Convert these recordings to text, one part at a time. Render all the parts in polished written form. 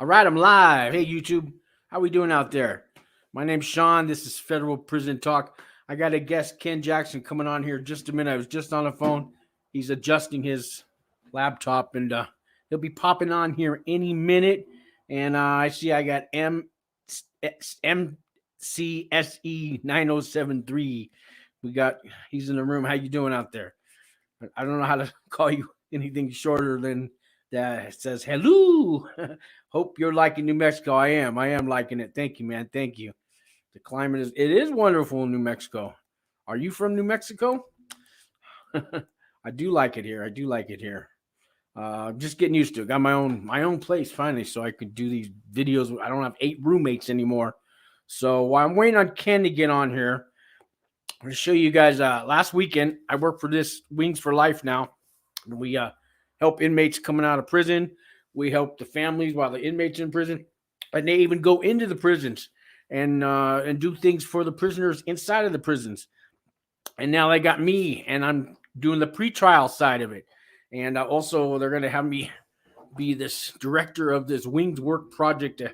All right, I'm live. Hey, YouTube. How we doing out there? My name's Sean. This is Federal Prison Talk. I got a guest, Ken Jackson, coming on here just a minute. I was just on the phone. He's adjusting his laptop, and he'll be popping on here any minute. And I see I got MCSE 9073. He's in the room. How you doing out there? I don't know how to call you anything shorter than that. It says hello. Hope you're liking New Mexico. I am. I am liking it. Thank you, man. Thank you. The climate is wonderful in New Mexico. Are you from New Mexico? I do like it here. I do like it here. Just getting used to it. Got my own place finally, so I could do these videos. I don't have 8 roommates anymore. So while I'm waiting on Ken to get on here, I'm going to show you guys. Last weekend, I work for this Wings for Life now. We help inmates coming out of prison. We help the families while the inmates in prison, and they even go into the prisons and do things for the prisoners inside of the prisons. And now they got me, and I'm doing the pretrial side of it. And also, they're going to have me be this director of this Wings Work project to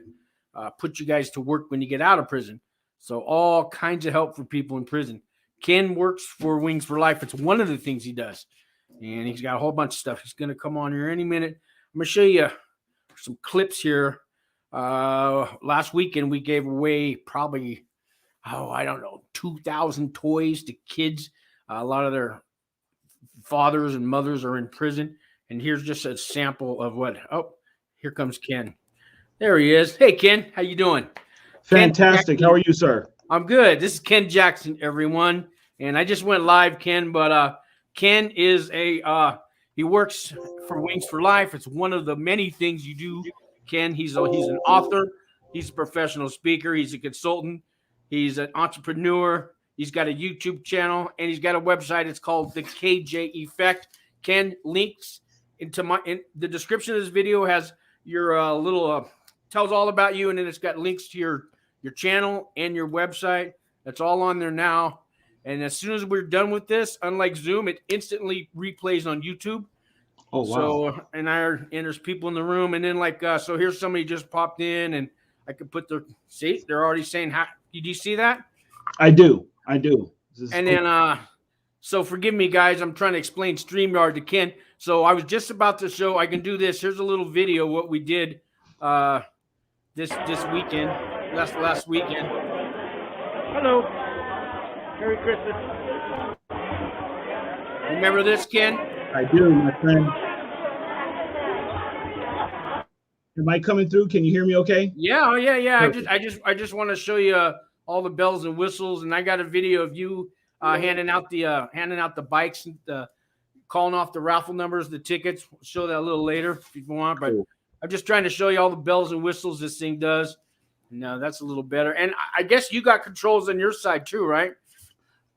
put you guys to work when you get out of prison. So all kinds of help for people in prison. Ken works for Wings for Life. It's one of the things he does. And he's got a whole bunch of stuff. He's going to come on here any minute. I'm going to show you some clips here. Last weekend, we gave away probably, I don't know, 2,000 toys to kids. A lot of their fathers and mothers are in prison. And here's just a sample of what. Oh, here comes Ken. There he is. Hey, Ken. How you doing? Fantastic. How are you, sir? I'm good. This is Ken Jackson, everyone. And I just went live, Ken, but Ken is he works for Wings for Life. It's one of the many things you do, Ken. He's an author. He's a professional speaker. He's a consultant. He's an entrepreneur. He's got a YouTube channel, and he's got a website. It's called The KJ Effect. Ken, links in the description of this video has your little tells all about you, and then it's got links to your channel and your website. That's all on there now. And as soon as we're done with this, unlike Zoom, it instantly replays on YouTube. Oh, wow. So, and there's people in the room. And then so here's somebody just popped in, and I could put they're already saying, did you see that? I do. And cool. Then, so forgive me, guys. I'm trying to explain StreamYard to Ken. So I was just about to show, I can do this. Here's a little video, what we did this weekend, last weekend. Hello. Merry Christmas. Remember this, Ken? I do, my friend. Am I coming through? Can you hear me okay? Yeah. Perfect. I just want to show you all the bells and whistles, and I got a video of you handing out the bikes and calling off the raffle numbers, the tickets. We'll show that a little later if you want, but cool. I'm just trying to show you all the bells and whistles this thing does. No, that's a little better. And I guess you got controls on your side too, right?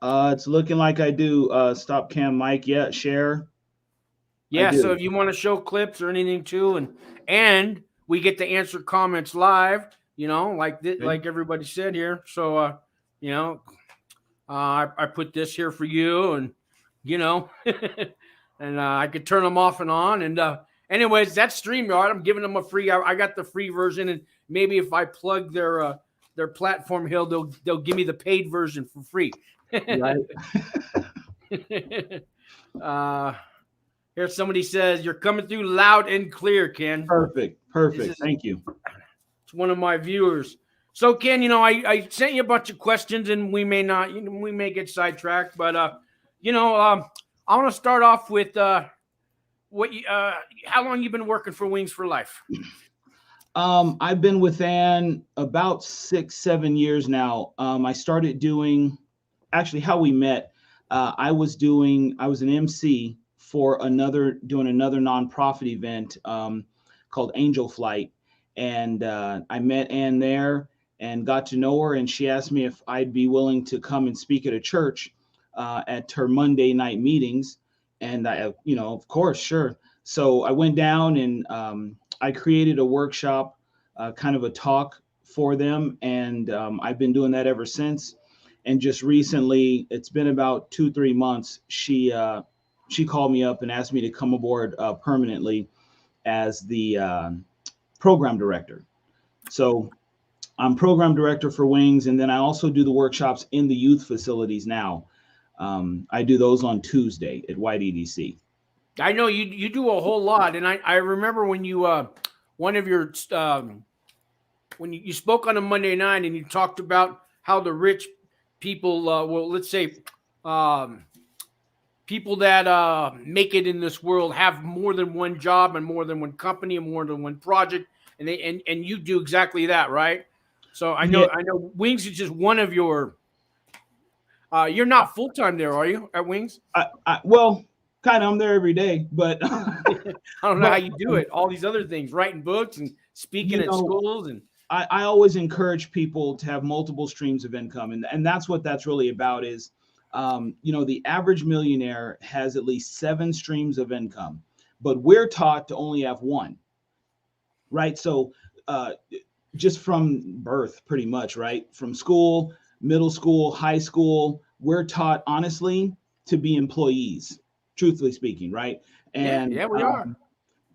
It's looking like I do. Stop cam mic. Yeah, share. Yeah, so if you want to show clips or anything too, and we get to answer comments live, like everybody said here. So, I put this here for you, and and I could turn them off and on. And anyways, that's StreamYard. I'm giving them a free. I got the free version, and maybe if I plug their platform, they'll give me the paid version for free. Right. Here somebody says you're coming through loud and clear, Ken. Perfect. Thank you. It's one of my viewers. So, Ken, I sent you a bunch of questions, and we may get sidetracked, but I want to start off with how long you've been working for Wings for Life. I've been with Ann about 6-7 years now. I started doing, actually how we met. I was an MC for another nonprofit event called Angel Flight. And I met Ann there and got to know her. And she asked me if I'd be willing to come and speak at a church at her Monday night meetings. And I, of course, sure. So I went down and I created a workshop, kind of a talk for them. And I've been doing that ever since. And just recently, it's been about 2-3 months, she called me up and asked me to come aboard permanently as the program director. So I'm program director for Wings, and then I also do the workshops in the youth facilities now. I do those on Tuesday at White EDC. I know you do a whole lot, and I remember when you one of your when you spoke on a Monday night and you talked about how the rich people, well, let's say um, people that make it in this world have more than one job and more than one company and more than one project, and and you do exactly that, right? So Yeah, I know Wings is just one of your. You're not full time there, are you, at Wings? well, kind of. I'm there every day, but I don't know how but you do it. All these other things, writing books and speaking you at know, schools, and I always encourage people to have multiple streams of income, and that's what that's really about. Is the average millionaire has at least 7 streams of income, but we're taught to only have one, right? So uh, just from birth, pretty much, right? From school, middle school, high school, we're taught honestly to be employees, truthfully speaking, right? yeah, And yeah, we are.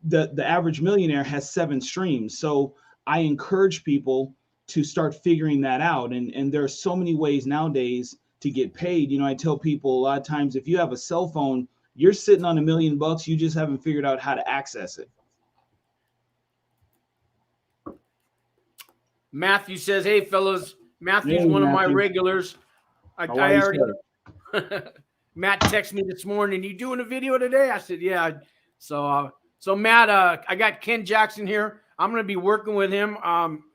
the average millionaire has 7 streams. So I encourage people to start figuring that out. And there are so many ways nowadays to get paid. I tell people a lot of times, if you have a cell phone, you're sitting on $1 million, you just haven't figured out how to access it. Matthew says, "Hey, fellas, Matthew's Hey, one of my Matthew, regulars. how I are you, already." sir? Matt texted me this morning. You doing a video today? I said, "Yeah." So Matt, I got Ken Jackson here. I'm going to be working with him.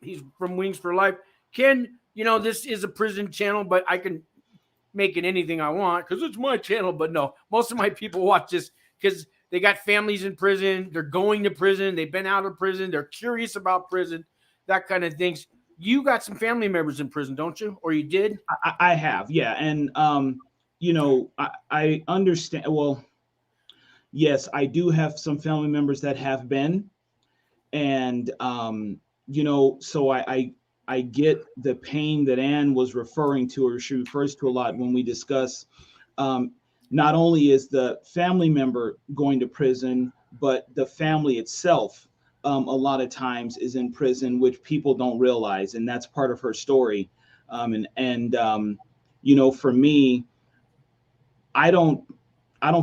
He's from Wings for Life. Ken, this is a prison channel, but I can make it anything I want because it's my channel. But no, most of my people watch this because they got families in prison. They're going to prison. They've been out of prison. They're curious about prison, that kind of things. You got some family members in prison, don't you? Or you did? I have, yeah. And I understand. Well, yes, I do have some family members that have been, and so I get the pain that Ann was referring to, or she refers to a lot when we discuss. Um, Not only is the family member going to prison, but the family itself, a lot of times, is in prison, which people don't realize, and that's part of her story. For me, I don't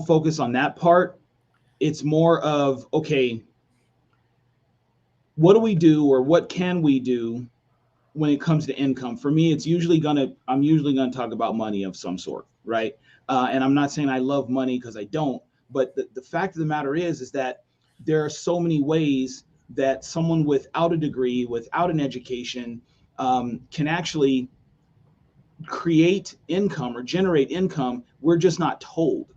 focus on that part. It's more of, okay, what do we do, or what can we do when it comes to income? For me, I'm usually gonna talk about money of some sort, right? And I'm not saying I love money, because I don't, but the fact of the matter is that there are so many ways that someone without a degree, without an education, can actually create income or generate income. We're just not told.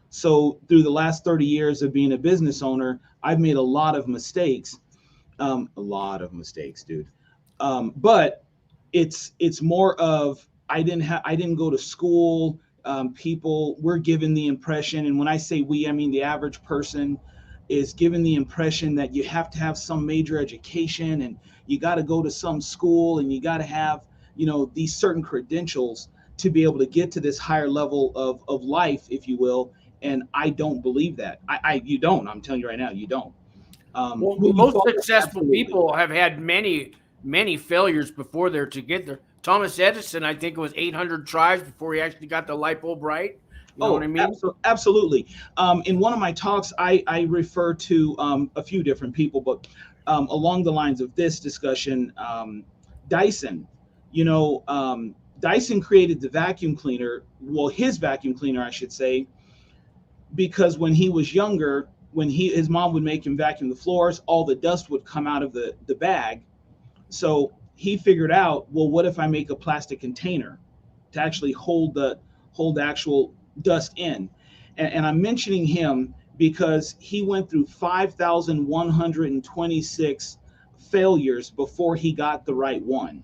So through the last 30 years of being a business owner, I've made a lot of mistakes. A lot of mistakes, dude. But it's more of, I didn't go to school. People were given the impression, and when I say we, I mean the average person is given the impression that you have to have some major education, and you got to go to some school, and you got to have these certain credentials to be able to get to this higher level of life, if you will. And I don't believe that. You don't. I'm telling you right now, you don't. Well, Will you most focus? successful Absolutely. people have had many failures before they're to get there. Thomas Edison, I think it was 800 tries before he actually got the light bulb right. You know what I Oh, mean? absolutely. In one of my talks, I refer to a few different people, but along the lines of this discussion, Dyson, Dyson created the vacuum cleaner, well, his vacuum cleaner, I should say, because when he was younger, when his mom would make him vacuum the floors, all the dust would come out of the bag. So he figured out, well, what if I make a plastic container to actually hold the actual dust in? And I'm mentioning him because he went through 5,126 failures before he got the right one.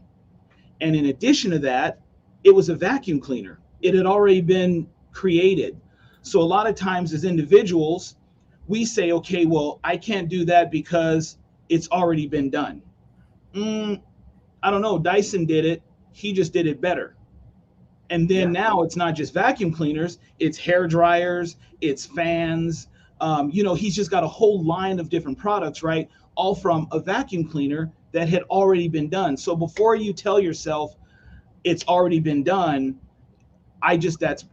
And in addition to that, it was a vacuum cleaner. It had already been created. So a lot of times as individuals, we say, okay, well, I can't do that because it's already been done. I don't know. Dyson did it. He just did it better. And then Yeah. now it's not just vacuum cleaners, it's hair dryers, it's fans. He's just got a whole line of different products, right? all from a vacuum cleaner that had already been done. So before you tell yourself it's already been done, that's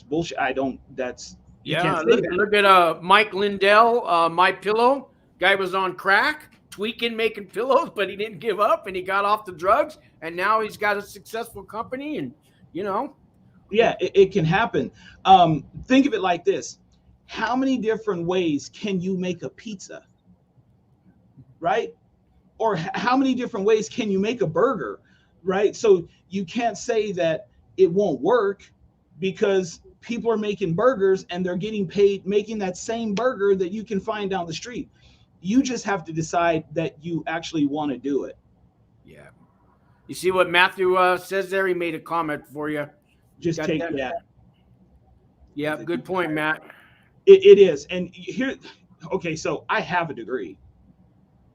bullshit. You can't Yeah, say that. look at Mike Lindell, My Pillow. Guy was on crack, tweaking, making pillows, but he didn't give up and he got off the drugs and now he's got a successful company and you know. Yeah, it can happen. Think of it like this. How many different ways can you make a pizza? Right? Or how many different ways can you make a burger? Right? So you can't say that it won't work because people are making burgers and they're getting paid making that same burger that you can find down the street. You just have to decide that you actually want to do it. Yeah. You see what Matthew says there? He made a comment for you. Just Got take that? that. Yeah, good point, Matt. It is. And here, okay, so I have a degree.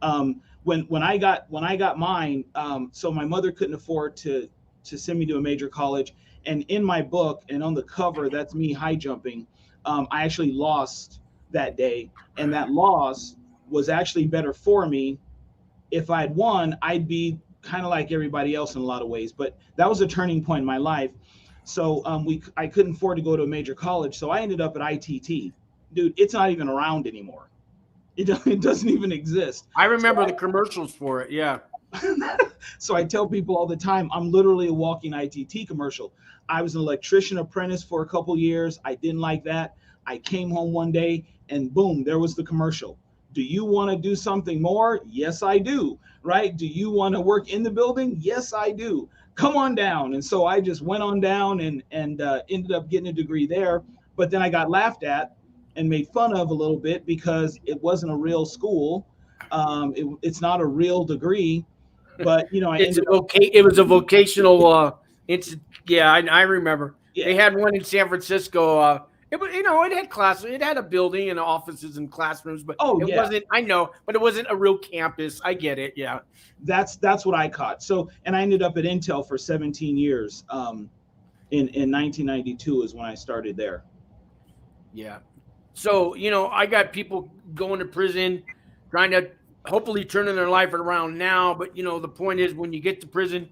When I got mine, so my mother couldn't afford to send me to a major college. And in my book and on the cover, that's me high jumping. I actually lost that day, and that loss was actually better for me. If I'd won, I'd be kind of like everybody else in a lot of ways. But that was a turning point in my life. So I couldn't afford to go to a major college, so I ended up at ITT. Dude, it's not even around anymore. It doesn't even exist. I remember the commercials for it. Yeah. So I tell people all the time, I'm literally a walking ITT commercial. I was an electrician apprentice for a couple years. I didn't like that. I came home one day and boom, there was the commercial. Do you want to do something more? Yes, I do. Right? Do you want to work in the building? Yes, I do. Come on down. And so I just went on down and ended up getting a degree there. But then I got laughed at and made fun of a little bit because it wasn't a real school. It's not a real degree. But it was a vocational yeah, I remember. Yeah. They had one in San Francisco. It was, it had class, it had a building and offices and classrooms, but it wasn't. I know, but it wasn't a real campus. I get it. Yeah, that's what I caught. So, and I ended up at Intel for 17 years. In 1992 is when I started there. Yeah. So I got people going to prison, trying to hopefully turning their life around now. But the point is, when you get to prison,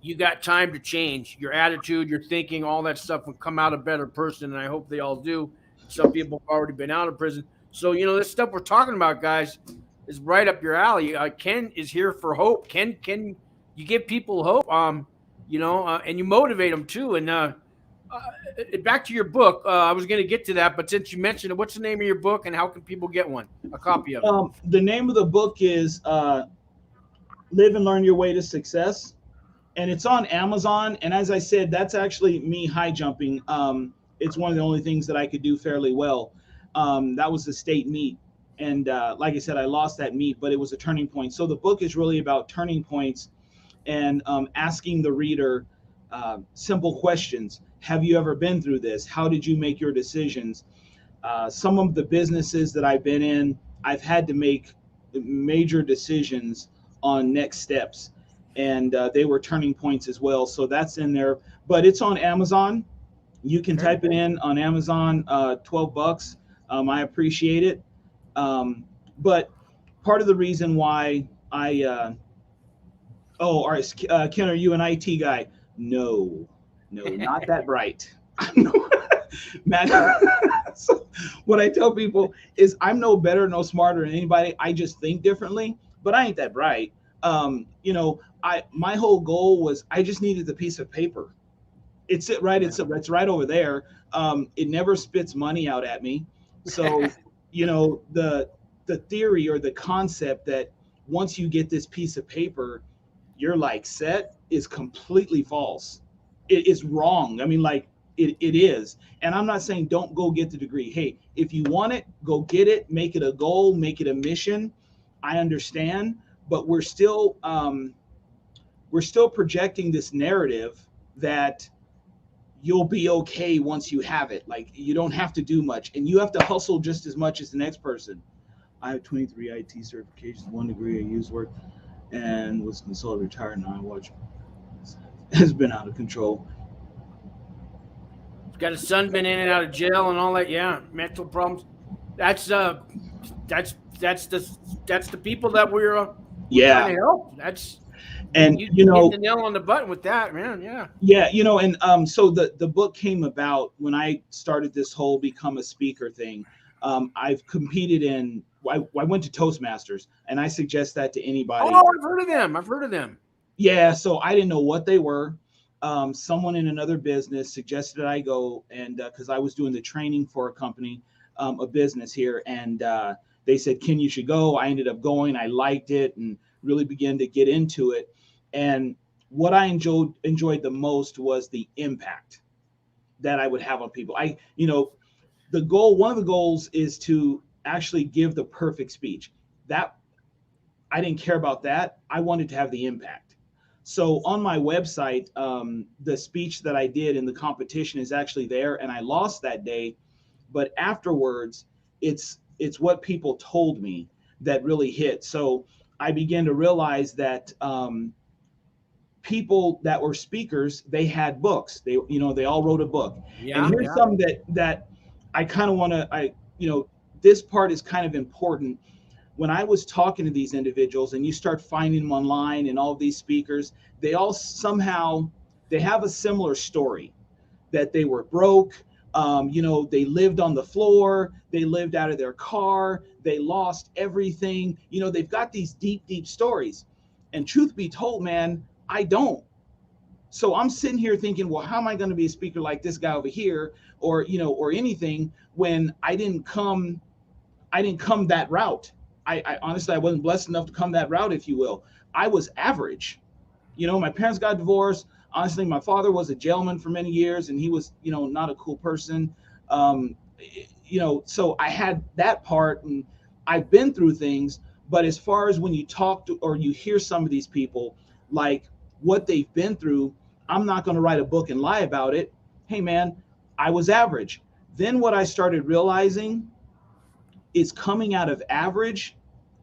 you got time to change your attitude, your thinking, all that stuff will come out a better person. And I hope they all do. Some people have already been out of prison. So, this stuff we're talking about, guys, is right up your alley. Ken is here for hope. Ken, you give people hope, and you motivate them too. And back to your book. I was going to get to that, but since you mentioned it, what's the name of your book and how can people get one, a copy of it? The name of the book is Live and Learn Your Way to Success. And it's on Amazon. And as I said, that's actually me high jumping. It's one of the only things that I could do fairly well. That was the state meet. And like I said, I lost that meet, but it was a turning point. So the book is really about turning points and asking the reader simple questions. Have you ever been through this? How did you make your decisions? Some of the businesses that I've been in, I've had to make major decisions on next steps. And they were turning points as well. So that's in there, but it's on Amazon. You can type it in on Amazon, $12. I appreciate it. But part of the reason why all right, Ken, are you an IT guy? No, not that bright. Man, so what I tell people is I'm no better, no smarter than anybody. I just think differently, but I ain't that bright. My whole goal was I just needed the piece of paper. It's right over there. It never spits money out at me. So, the theory or the concept that once you get this piece of paper, you're like set is completely false. It is wrong. I mean, like it is. And I'm not saying don't go get the degree. Hey, if you want it, go get it, make it a goal, make it a mission. I understand, but we're still projecting this narrative that you'll be okay once you have it. Like you don't have to do much and you have to hustle just as much as the next person. I have 23 IT certifications, 1 degree I use work and was consulted retired. Now I watch has been out of control. Got a son, been in and out of jail and all that. Yeah. Mental problems. That's that's the people that we're trying Yeah. to help. That's And you hit the nail on the button with that, man. Yeah. yeah, and so the book came about when I started this whole become a speaker thing. I've competed in. I went to Toastmasters, and I suggest that to anybody. Oh, I've heard of them. I've heard of them. Yeah, so I didn't know what they were. Someone in another business suggested I go, and because I was doing the training for a company, a business here, and they said, "Ken, you should go." I ended up going. I liked it and really began to get into it. And what I enjoyed the most was the impact that I would have on people. One of the goals is to actually give the perfect speech. That I didn't care about that. I wanted to have the impact. So on my website, the speech that I did in the competition is actually there, and I lost that day. But afterwards, it's what people told me that really hit. So I began to realize that people that were speakers, they had books. They all wrote a book. And Yeah, here's yeah. something that I kind of want to. This part is kind of important. When I was talking to these individuals, and you start finding them online, and all of these speakers, they all somehow they have a similar story, that they were broke. They lived on the floor, they lived out of their car, they lost everything. They've got these deep stories. And truth be told, man, I don't. So I'm sitting here thinking, well, how am I going to be a speaker like this guy over here, or anything, when I didn't come that route. I honestly, I wasn't blessed enough to come that route, if you will. I was average. My parents got divorced. Honestly, my father was a jailman for many years, and he was, not a cool person. So I had that part, and I've been through things. But as far as when you talk to, or you hear some of these people, like what they've been through, I'm not going to write a book and lie about it. Hey, man, I was average. Then what I started realizing is coming out of average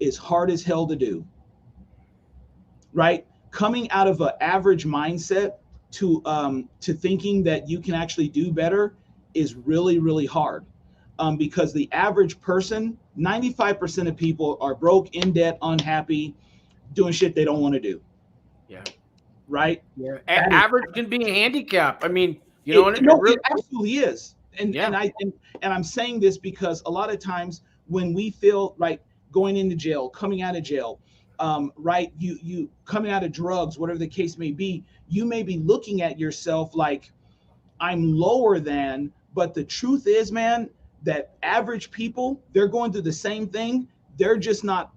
is hard as hell to do, right? Coming out of an average mindset to thinking that you can actually do better is really, really hard, because the average person, 95% of people are broke, in debt, unhappy, doing shit they don't want to do. Yeah. Right? Yeah. That is, Average can be a handicap. I mean, and it it really, absolutely is. And yeah. I'm saying this because a lot of times when we feel right, going into jail, coming out of jail, right, you coming out of drugs, whatever the case may be, you may be looking at yourself like, I'm lower than. But the truth is, man, that average people, they're going through the same thing. They're just not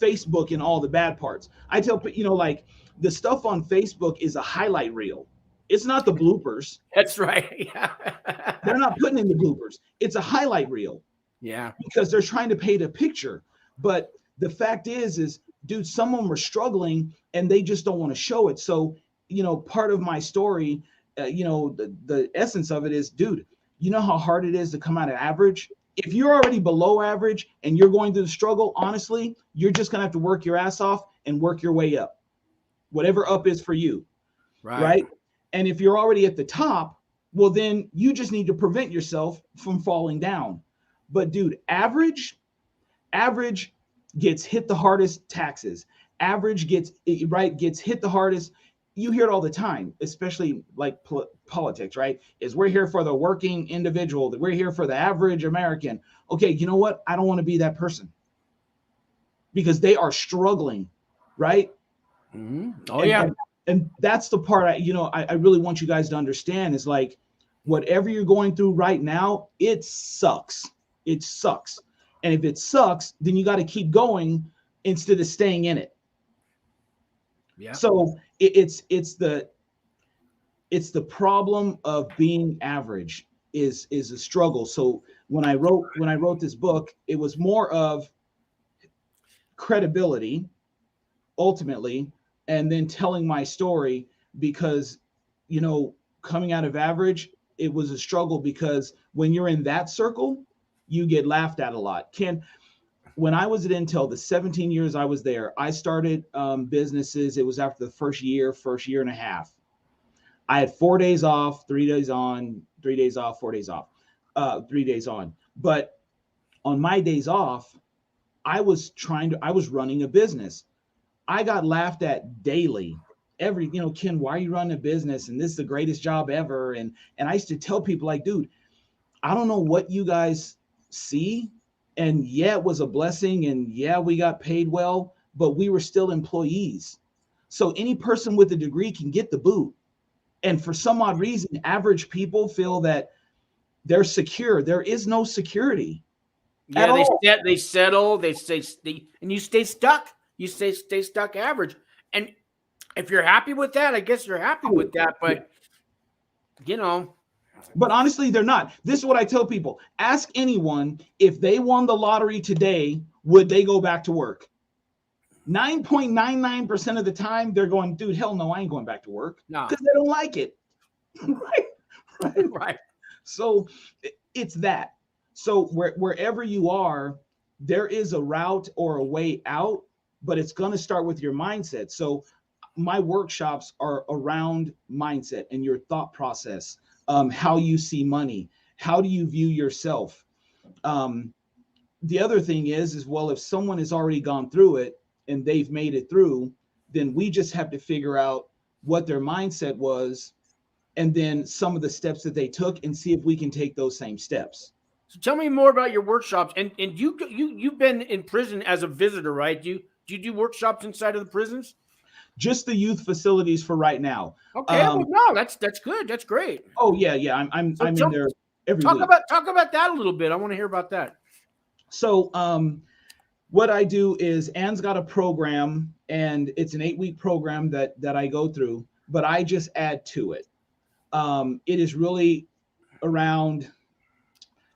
Facebook in all the bad parts. I tell like, the stuff on Facebook is a highlight reel. It's not the bloopers. That's right. They're not putting in the bloopers. It's a highlight reel, Yeah. because they're trying to paint a picture. But the fact is, dude, some of them are struggling and they just don't want to show it. So, part of my story, the essence of it is, dude, you know how hard it is to come out of average? If you're already below average and you're going through the struggle, honestly, you're just going to have to work your ass off and work your way up, whatever up is for you. Right. And if you're already at the top, well, then you just need to prevent yourself from falling down. But dude, average gets hit the hardest. Taxes. Average gets hit the hardest. You hear it all the time, especially like politics, right? Is we're here for the working individual, that we're here for the average American. Okay, you know what? I don't want to be that person, because they are struggling, right? Mm-hmm. Oh, yeah. And that's the part I really want you guys to understand, is like, whatever you're going through right now, it sucks. It sucks. And if it sucks, then you got to keep going instead of staying in it. Yeah. So it's the problem of being average is a struggle. So when I wrote this book, it was more of credibility ultimately, and then telling my story, because coming out of average, it was a struggle, because when you're in that circle, you get laughed at a lot. When I was at Intel, the 17 years I was there, I started businesses. It was after the first year and a half. I had 4 days off, 3 days on, 3 days off, 4 days off, 3 days on. But on my days off, I was running a business. I got laughed at daily. Ken, why are you running a business? And this is the greatest job ever. And I used to tell people like, dude, I don't know what you guys see. And yeah, it was a blessing. And yeah, we got paid well, but we were still employees. So any person with a degree can get the boot. And for some odd reason, average people feel that they're secure. There is no security at Yeah, all. they settle, and you stay stuck. You stay stuck average. And if you're happy with that, I guess you're happy with that. But you know, But honestly, they're not. This is what I tell people. Ask anyone if they won the lottery today, would they go back to work? 9.99% of the time, they're going, dude, hell no, I ain't going back to work no, because they don't like it. right? right. So it's that. So wherever you are, there is a route or a way out, but it's going to start with your mindset. So my workshops are around mindset and your thought process, how you see money, how do you view yourself. The other thing is, well, if someone has already gone through it and they've made it through, then we just have to figure out what their mindset was and then some of the steps that they took and see if we can take those same steps. So tell me more about your workshops. And you've been in prison as a visitor, right? Do you do workshops inside of the prisons? Just the youth facilities for right now. Okay, well, no, that's good. That's great. Oh yeah. I'm in there every week. Talk about that a little bit. I want to hear about that. So what I do is Ann's got a program, and it's an 8-week program that I go through, but I just add to it. It is really around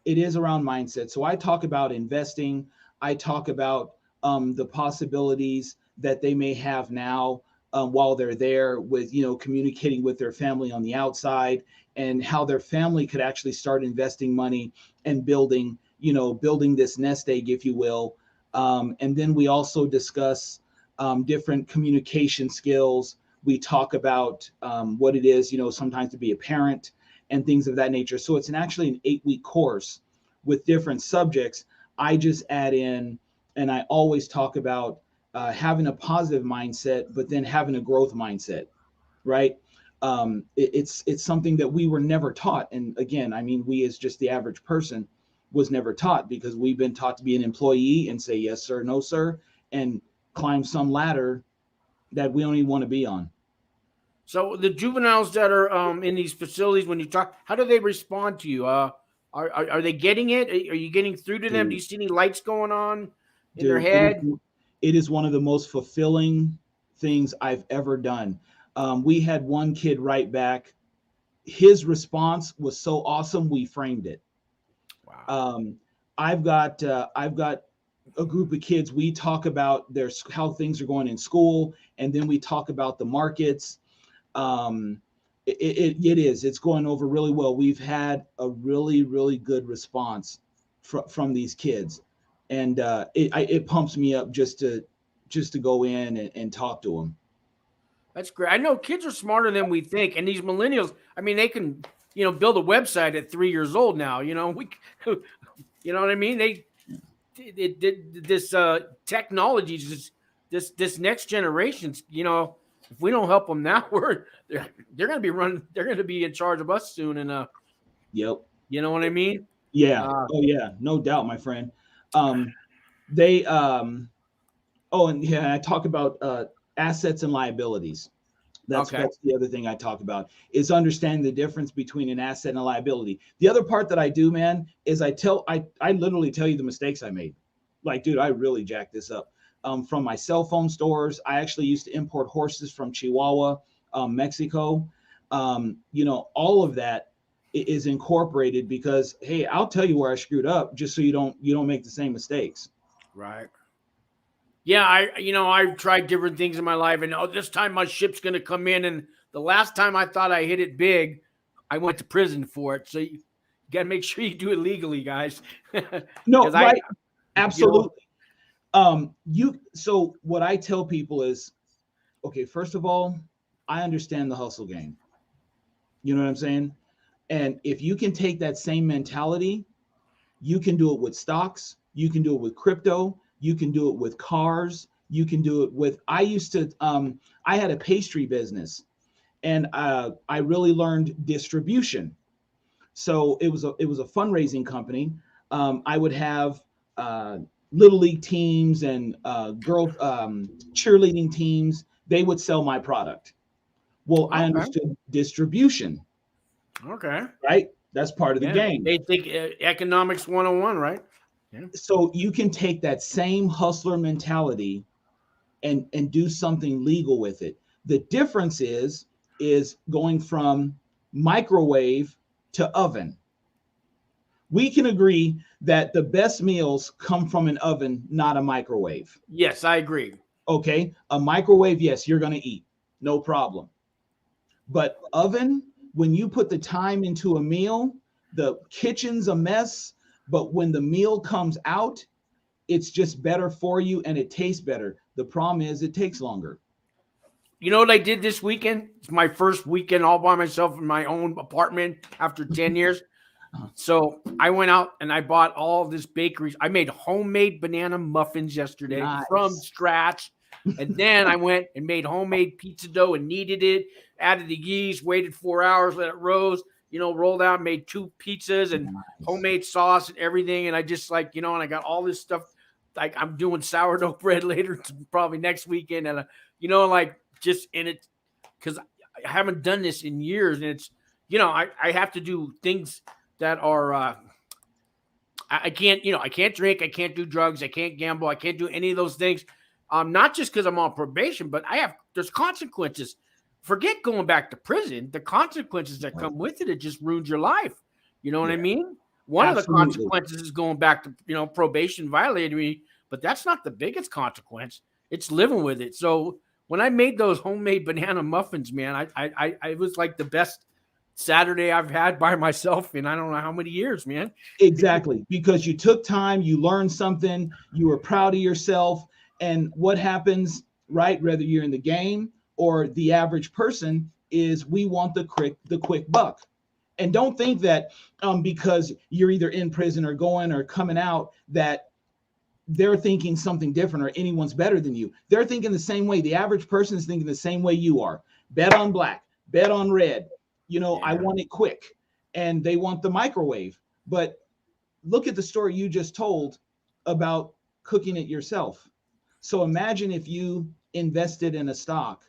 mindset. So I talk about investing. I talk about the possibilities that they may have now while they're there with, communicating with their family on the outside, and how their family could actually start investing money and building this nest egg, if you will. And then we also discuss different communication skills. We talk about what it is, sometimes to be a parent and things of that nature. So it's actually an 8-week course with different subjects. I just add in, and I always talk about having a positive mindset, but then having a growth mindset, right? It's something that we were never taught. And again, I mean, we as just the average person was never taught, because we've been taught to be an employee and say yes sir, no sir, and climb some ladder that we don't even want to be on. So the juveniles that are in these facilities, when you talk, how do they respond to you? Are they getting it? Are you getting through to them? Do you see any lights going on in their head? It is one of the most fulfilling things I've ever done. We had one kid write back. His response was so awesome, we framed it. Wow. I've got a group of kids. We talk about how things are going in school, and then we talk about the markets. It's going over really well. We've had a really, really good response from these kids, and it pumps me up just to go in and talk to them. That's great. I know kids are smarter than we think, and these millennials, I mean, they can build a website at 3 years old now. You know what I mean? This technology, this next generation, if we don't help them now, they're going to be in charge of us soon. And yep, you know what I mean? Yeah. Oh yeah, no doubt, my friend. They and yeah, I talk about assets and liabilities. That's the other thing I talk about, is understanding the difference between an asset and a liability. The other part that I do, man, is I literally tell you the mistakes I made. Like, dude, I really jacked this up. From my cell phone stores, I actually used to import horses from Chihuahua, Mexico. All of that is incorporated because, hey, I'll tell you where I screwed up just so you don't make the same mistakes. Right. Yeah, I've tried different things in my life, and this time my ship's going to come in. And the last time I thought I hit it big, I went to prison for it. So you got to make sure you do it legally, guys. No, right? Absolutely. So what I tell people is, okay, first of all, I understand the hustle game. You know what I'm saying? And if you can take that same mentality, you can do it with stocks, you can do it with crypto, You can do it with cars. You can do it with, I used to, I had a pastry business, and I really learned distribution. So it was a fundraising company. I would have little league teams and girl cheerleading teams. They would sell my product. Well, I Okay. understood distribution, Okay. right? That's part of the Yeah. game. They think economics 101, right? Yeah. So you can take that same hustler mentality and do something legal with it. The difference is going from microwave to oven. We can agree that the best meals come from an oven, not a microwave. Yes, I agree. Okay, a microwave, yes, you're going to eat, no problem. But oven, when you put the time into a meal, the kitchen's a mess, but when the meal comes out, it's just better for you and it tastes better. The problem is it takes longer. You know what I did this weekend? It's my first weekend all by myself in my own apartment after 10 years. So I went out and I bought all this bakeries. I made homemade banana muffins yesterday from Nice. scratch. And then I went and made homemade pizza dough and kneaded it, added the yeast, waited 4 hours, let it rose, rolled out, made 2 pizzas and Nice. homemade sauce and everything. And I just and I got all this stuff. Like I'm doing sourdough bread later, probably next weekend. And, just in it, because I haven't done this in years. And it's, I have to do things that are I can't I can't drink, I can't do drugs, I can't gamble, I can't do any of those things. Not just because I'm on probation, but there's consequences. Forget going back to prison. The consequences that come with it just ruins your life. You know what I mean? One of the Absolutely. consequences is going back to probation violated me, but that's not the biggest consequence. It's living with it. So when I made those homemade banana muffins, man, I it was like the best Saturday I've had by myself in I don't know how many years, man. Exactly. Because you took time, you learned something, you were proud of yourself. And what happens, right? Whether you're in the game or the average person, is we want the quick buck. And don't think that because you're either in prison or going or coming out, that they're thinking something different or anyone's better than you. They're thinking the same way. The average person is thinking the same way you are. Bet on black, bet on red. I want it quick, and they want the microwave. But look at the story you just told about cooking it yourself. So imagine if you invested in a stock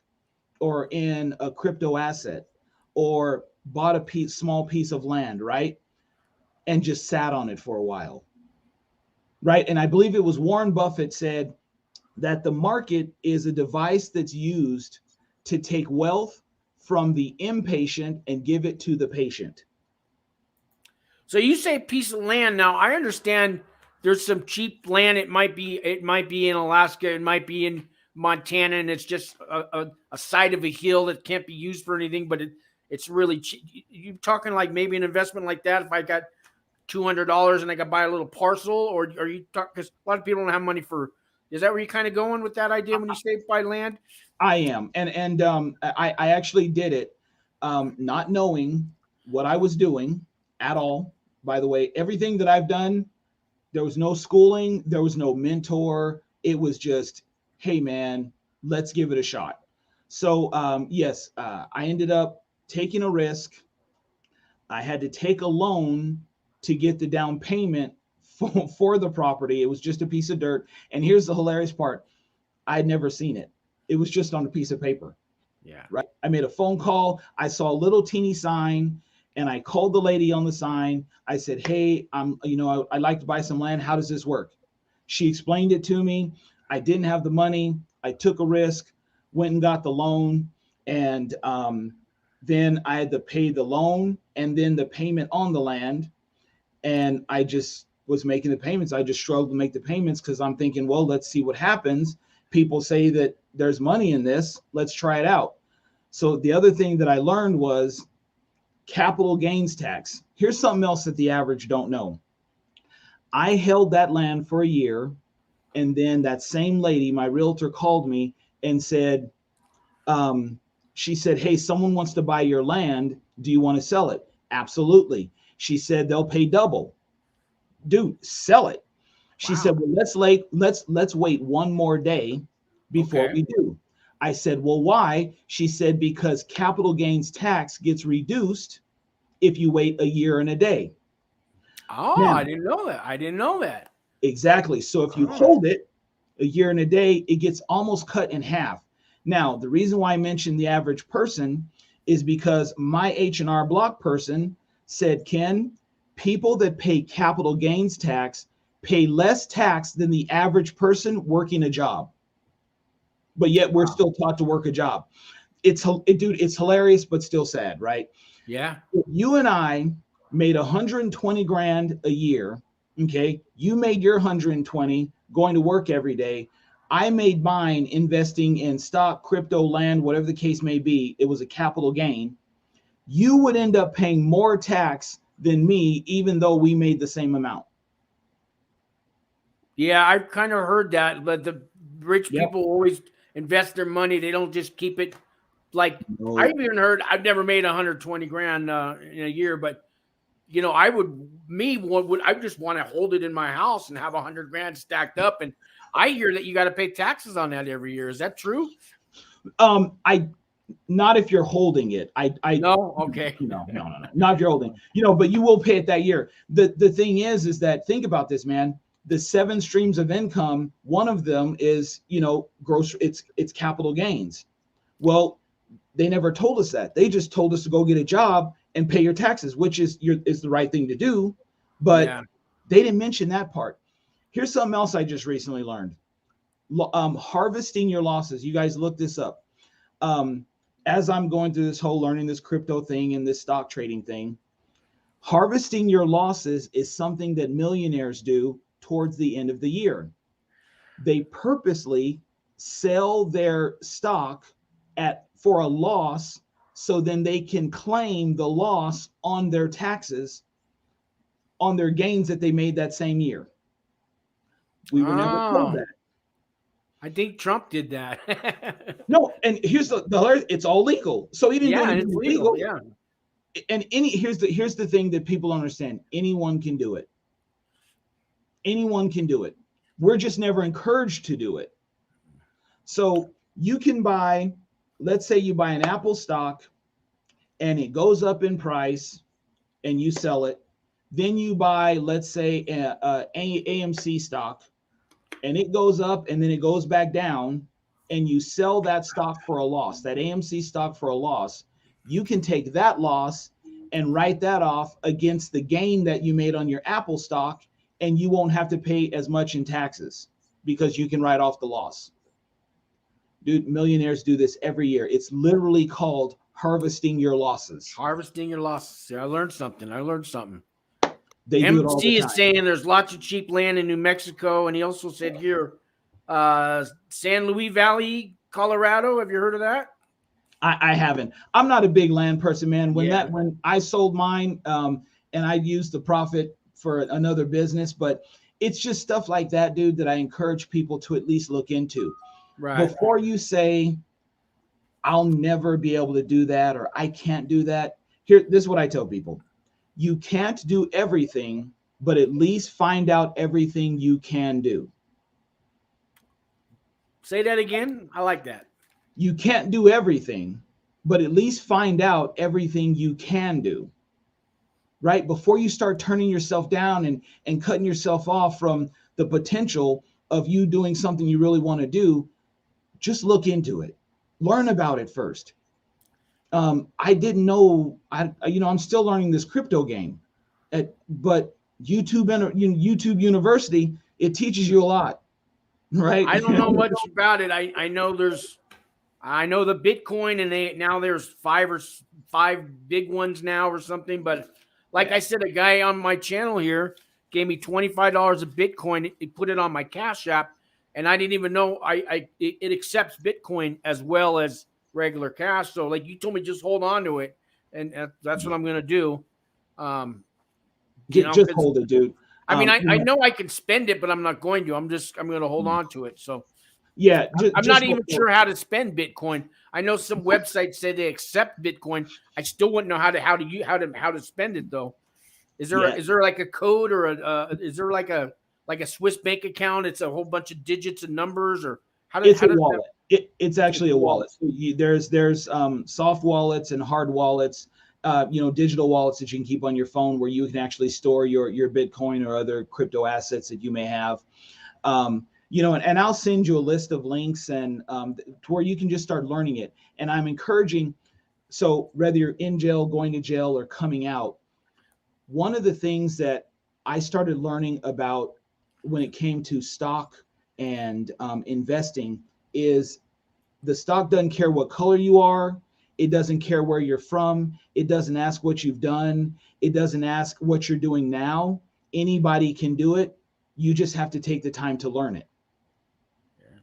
or in a crypto asset or bought a small piece of land, right? And just sat on it for a while, right? And I believe it was Warren Buffett said that the market is a device that's used to take wealth from the impatient and give it to the patient. So you say piece of land. Now I understand there's some cheap land. It might be in Alaska, it might be in Montana, and it's just a side of a hill that can't be used for anything, but it's really cheap. You talking like maybe an investment like that if I got $200 and I could buy a little parcel, or are you talking, because a lot of people don't have money for, is that where you're kind of going with that idea when you say buy land? I am. And I actually did it not knowing what I was doing at all. By the way, everything that I've done, there was no schooling, there was no mentor. It was just, hey, man, let's give it a shot. So, yes, I ended up taking a risk. I had to take a loan to get the down payment for the property. It was just a piece of dirt. And here's the hilarious part. I'd never seen it. It was just on a piece of paper. Yeah. Right. I made a phone call. I saw a little teeny sign and I called the lady on the sign. I said, hey, I'd like to buy some land. How does this work? She explained it to me. I didn't have the money. I took a risk, went and got the loan. And then I had to pay the loan and then the payment on the land. And I just was making the payments. I just struggled to make the payments because I'm thinking, well, let's see what happens. People say that there's money in this. Let's try it out. So the other thing that I learned was capital gains tax. Here's something else that the average don't know. I held that land for a year. And then that same lady, my realtor, called me and said, she said, hey, someone wants to buy your land. Do you want to sell it? Absolutely. She said, they'll pay double. Dude, sell it. She Wow. said, well, let's wait one more day before Okay. we do. I said, well, why? She said, because capital gains tax gets reduced if you wait a year and a day. Oh, Now, I didn't know that. I didn't know that. exactly. So if you Oh. hold it a year and a day, it gets almost cut in half. Now, the reason why I mentioned the average person is because my H&R Block person said, Ken, people that pay capital gains tax pay less tax than the average person working a job. But yet we're Wow. still taught to work a job. Dude, it's hilarious, but still sad, right? Yeah. If you and I made 120 grand a year, okay, you made your 120 going to work every day. I made mine investing in stock, crypto, land, whatever the case may be. It was a capital gain. You would end up paying more tax than me, even though we made the same amount. Yeah, I've kind of heard that, but the rich Yep. people always invest their money. They don't just keep it like I've No. even heard I've never made 120 grand in a year, but I I just want to hold it in my house and have 100 grand stacked up. And I hear that you got to pay taxes on that every year. Is that true? I not if you're holding it. No. Okay. No. Not if you're holding. But you will pay it that year. The thing is that think about this, man. The 7 streams of income, one of them is, gross. It's capital gains. Well, they never told us that. They just told us to go get a job and pay your taxes, which is the right thing to do. But Yeah. they didn't mention that part. Here's something else I just recently learned. Harvesting your losses. You guys look this up. As I'm going through this whole learning this crypto thing and this stock trading thing, harvesting your losses is something that millionaires do towards the end of the year. They purposely sell their stock for a loss so then they can claim the loss on their taxes on their gains that they made that same year. We were never told Oh, that. I think Trump did that. No, and here's the it's all legal. So even doing Yeah, it it's legal. illegal, Yeah. and here's the thing that people understand. Anyone can do it. Anyone can do it. We're just never encouraged to do it. So you can buy, let's say you buy an Apple stock and it goes up in price and you sell it. Then you buy, let's say, a AMC stock and it goes up and then it goes back down and you sell that stock for a loss, that AMC stock for a loss. You can take that loss and write that off against the gain that you made on your Apple stock, and you won't have to pay as much in taxes because you can write off the loss. Dude, millionaires do this every year. It's literally called harvesting your losses. Harvesting your losses. See, I learned something. They do it all the MC is time. saying there's lots of cheap land in New Mexico, and he also said here, San Luis Valley, Colorado. Have you heard of that? I haven't. I'm not a big land person, man. Yeah. When I sold mine, and I used the profit for another business, but it's just stuff like that, dude, that I encourage people to at least look into Right. before you say, I'll never be able to do that or I can't do that. Here, this is what I tell people. You can't do everything, but at least find out everything you can do. Say that again. I like that. You can't do everything, but at least find out everything you can do. Right? Before you start turning yourself down and cutting yourself off from the potential of you doing something you really want to do, just look into it. Learn about it first. I didn't know. I'm still learning this crypto game, but YouTube University, it teaches you a lot, right? I don't know much about it. I know the Bitcoin, and there's five big ones now or something. But like Yeah. I said, a guy on my channel here gave me $25 of Bitcoin. He put it on my Cash App, and I didn't even know it accepts Bitcoin as well as regular cash. So like you told me, just hold on to it, and that's what I'm gonna do. Um, Just hold it, dude. I mean, I know I can spend it, but I'm not going to. I'm going to hold on to it. So yeah, I'm just not even sure how to spend Bitcoin. I know some websites say they accept Bitcoin. I still wouldn't know how to spend it though. Is there Yeah. is there like a code or is there like a like a Swiss bank account? It's a whole bunch of digits and numbers, or It's how a does wallet. It's actually a wallet. So there's soft wallets and hard wallets, digital wallets that you can keep on your phone where you can actually store your Bitcoin or other crypto assets that you may have. And I'll send you a list of links and to where you can just start learning it. And I'm encouraging, so whether you're in jail, going to jail, or coming out, one of the things that I started learning about when it came to stock and investing is the stock doesn't care what color you are. It doesn't care where you're from. It doesn't ask what you've done. It doesn't ask what you're doing now. Anybody can do it. You just have to take the time to learn it.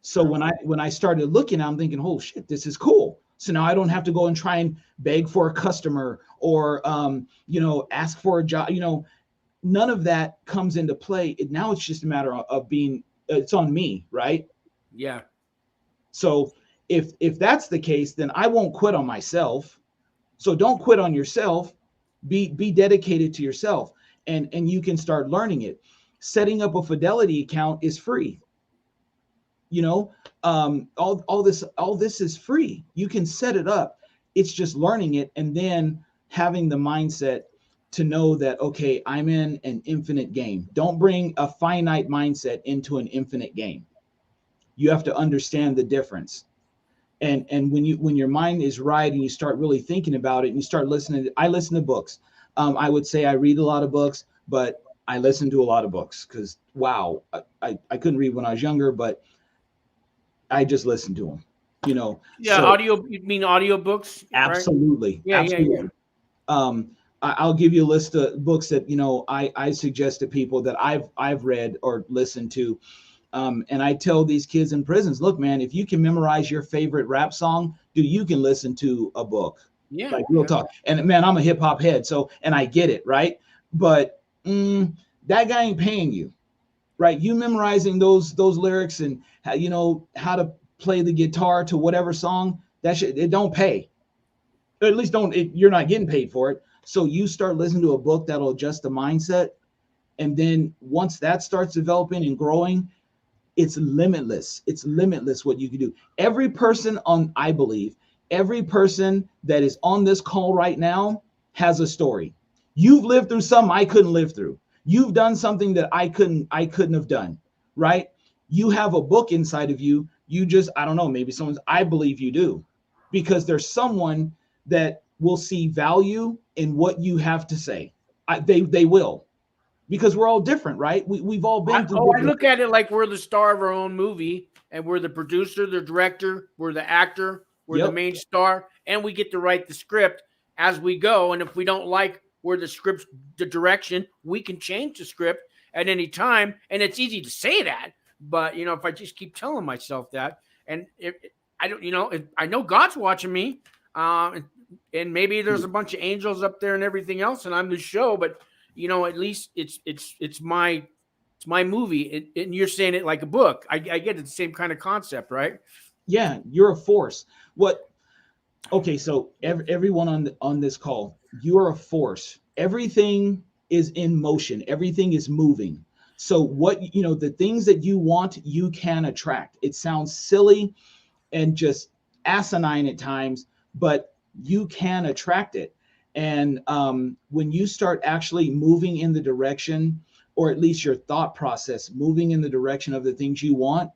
So when I started looking, I'm thinking, oh shit, this is cool. So now I don't have to go and try and beg for a customer or ask for a job. None of that comes into play. Now it's just a matter of being. It's on me, right? Yeah. So if that's the case, then I won't quit on myself. So don't quit on yourself. Be dedicated to yourself, and you can start learning it. Setting up a Fidelity account is free. All this is free. You can set it up. It's just learning it and then having the mindset to know that, okay, I'm in an infinite game. Don't bring a finite mindset into an infinite game. You have to understand the difference. And when your mind is right and you start really thinking about it and you start listening, I listen to books. I would say I read a lot of books, but I listen to a lot of books because wow, I couldn't read when I was younger, but I just listen to them, Yeah, So audio. You mean audiobooks? absolutely, Right? Yeah, absolutely. yeah. I'll give you a list of books that I suggest to people that I've read or listened to, and I tell these kids in prisons, look, man, if you can memorize your favorite rap song, dude, you can listen to a book. Yeah. Like real talk. And man, I'm a hip hop head, so and I get it, right? But that guy ain't paying you. Right, you memorizing those lyrics and how to play the guitar to whatever song, that shit, it don't pay. Or at least you're not getting paid for it. So you start listening to a book that'll adjust the mindset, and then once that starts developing and growing, it's limitless. It's limitless what you can do. I believe every person that is on this call right now has a story. You've lived through something I couldn't live through. You've done something that I couldn't have done, right? You have a book inside of you. I don't know, maybe I believe you do, because there's someone that will see value in what you have to say. They will, because we're all different, right? We've all been through. I look at it like we're the star of our own movie, and we're the producer, the director, we're the actor, we're the main star, and we get to write the script as we go. And if we don't like where the direction, we can change the script at any time. And it's easy to say that, but if I just keep telling myself that, and if I don't, I know God's watching me, and maybe there's a bunch of angels up there and everything else, and I'm the show, but at least it's my movie, and you're saying it like a book. I get it, the same kind of concept, right? Yeah, you're a force. Okay, so everyone on this call, you are a force. Everything is in motion. Everything is moving. So the things that you want, you can attract. It sounds silly and just asinine at times, but you can attract it. And when you start actually moving in the direction, or at least your thought process moving in the direction of the things you want,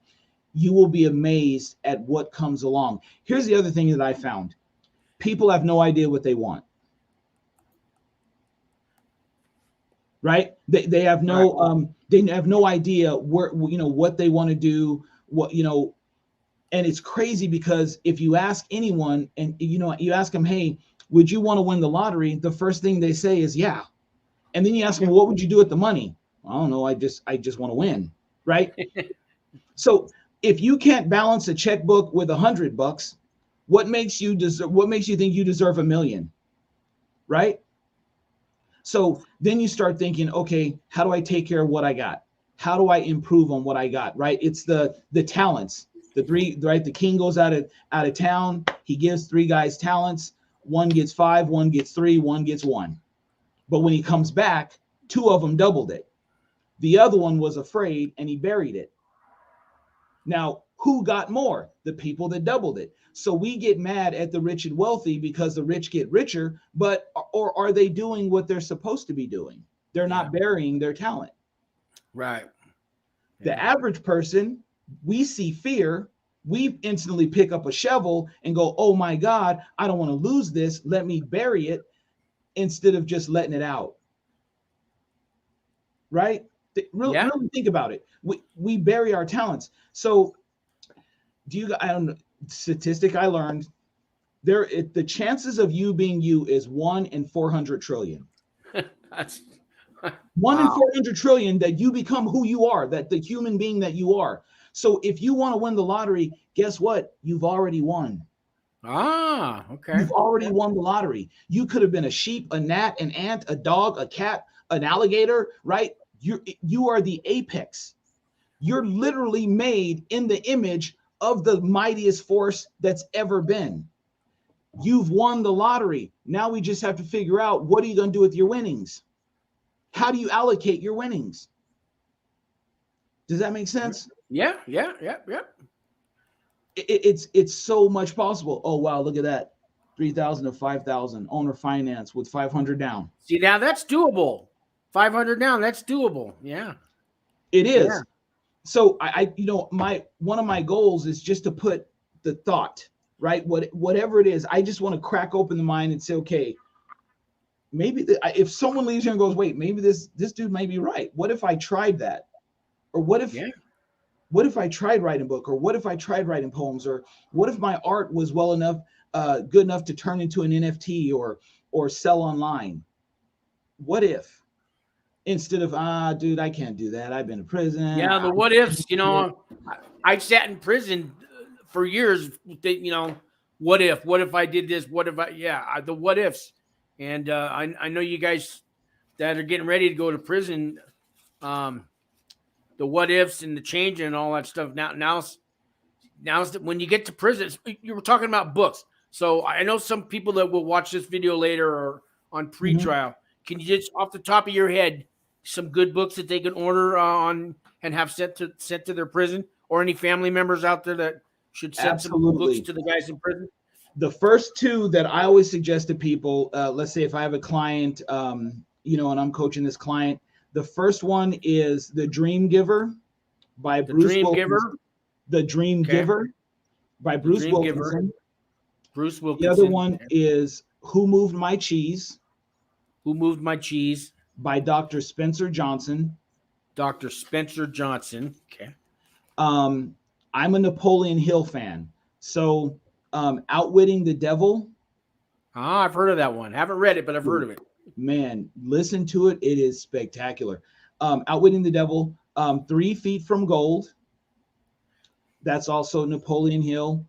you will be amazed at what comes along. Here's the other thing that I found. People have no idea what they want. Right? They have no idea what they want to do, and it's crazy because if you ask anyone and you ask them, hey, would you want to win the lottery? The first thing they say is yeah. And then you ask them, what would you do with the money? I don't know. I just want to win. Right? So if you can't balance a checkbook with $100, what makes you think you deserve $1 million? Right? So then you start thinking, okay, how do I take care of what I got? How do I improve on what I got? Right? It's the talents. The king goes out of town. He gives 3 guys talents. One gets 5, one gets 3, one gets 1. But when he comes back, 2 of them doubled it. The other one was afraid and he buried it. Now, who got more? The people that doubled it. So we get mad at the rich and wealthy because the rich get richer, but or are they doing what they're supposed to be doing? They're not burying their talent. Right. The average person, we see fear, we instantly pick up a shovel and go, oh my God, I don't want to lose this. Let me bury it, instead of just letting it out. Right? Really think about it. We bury our talents. So I don't know, statistic I learned, the chances of you being you is 1 in 400 trillion. That's 1 in 400 trillion that you become who you are, that the human being that you are. So if you want to win the lottery, guess what? You've already won. Okay. You've already won the lottery. You could have been a sheep, a gnat, an ant, a dog, a cat, an alligator, right? You are the apex. You're literally made in the image of the mightiest force that's ever been. You've won the lottery. Now we just have to figure out, what are you going to do with your winnings? How do you allocate your winnings? Does that make sense? Yeah. It's so much possible. Oh, wow, look at that. 3,000 to 5,000 owner finance with 500 down. See, now that's doable. 500 down, that's doable. Yeah. It is. Yeah. So one of my goals is just to put the thought, right? Whatever it is, I just want to crack open the mind and say, okay, maybe if someone leaves here and goes, wait, maybe this dude may be right. What if I tried that? Or what if I tried writing a book? Or what if I tried writing poems? Or what if my art was good enough to turn into an NFT or sell online? What if? Instead of, dude, I can't do that. I've been in prison. Yeah, the what ifs, I sat in prison for years. What if I did this? What if the what ifs. And I know you guys that are getting ready to go to prison, the what ifs and the changing and all that stuff. Now when you get to prison, you were talking about books. So I know some people that will watch this video later or on pretrial. Mm-hmm. Can you just, off the top of your head, some good books that they can order on and have sent to their prison, or any family members out there that should send some books to the guys in prison? The first two that I always suggest to people, let's say if I have a client, and I'm coaching this client, the first one is The Dream Giver by Bruce Wilkinson. The Dream Giver by Bruce Wilkinson. Bruce Wilkinson. The other one is Who Moved My Cheese? Who Moved My Cheese? By Dr. Spencer Johnson. Dr. Spencer Johnson. Okay. I'm a Napoleon Hill fan. So Outwitting the Devil. I've heard of that one. Haven't read it, but I've heard of it. Man, listen to it. It is spectacular. Outwitting the Devil. 3 Feet from Gold. That's also Napoleon Hill.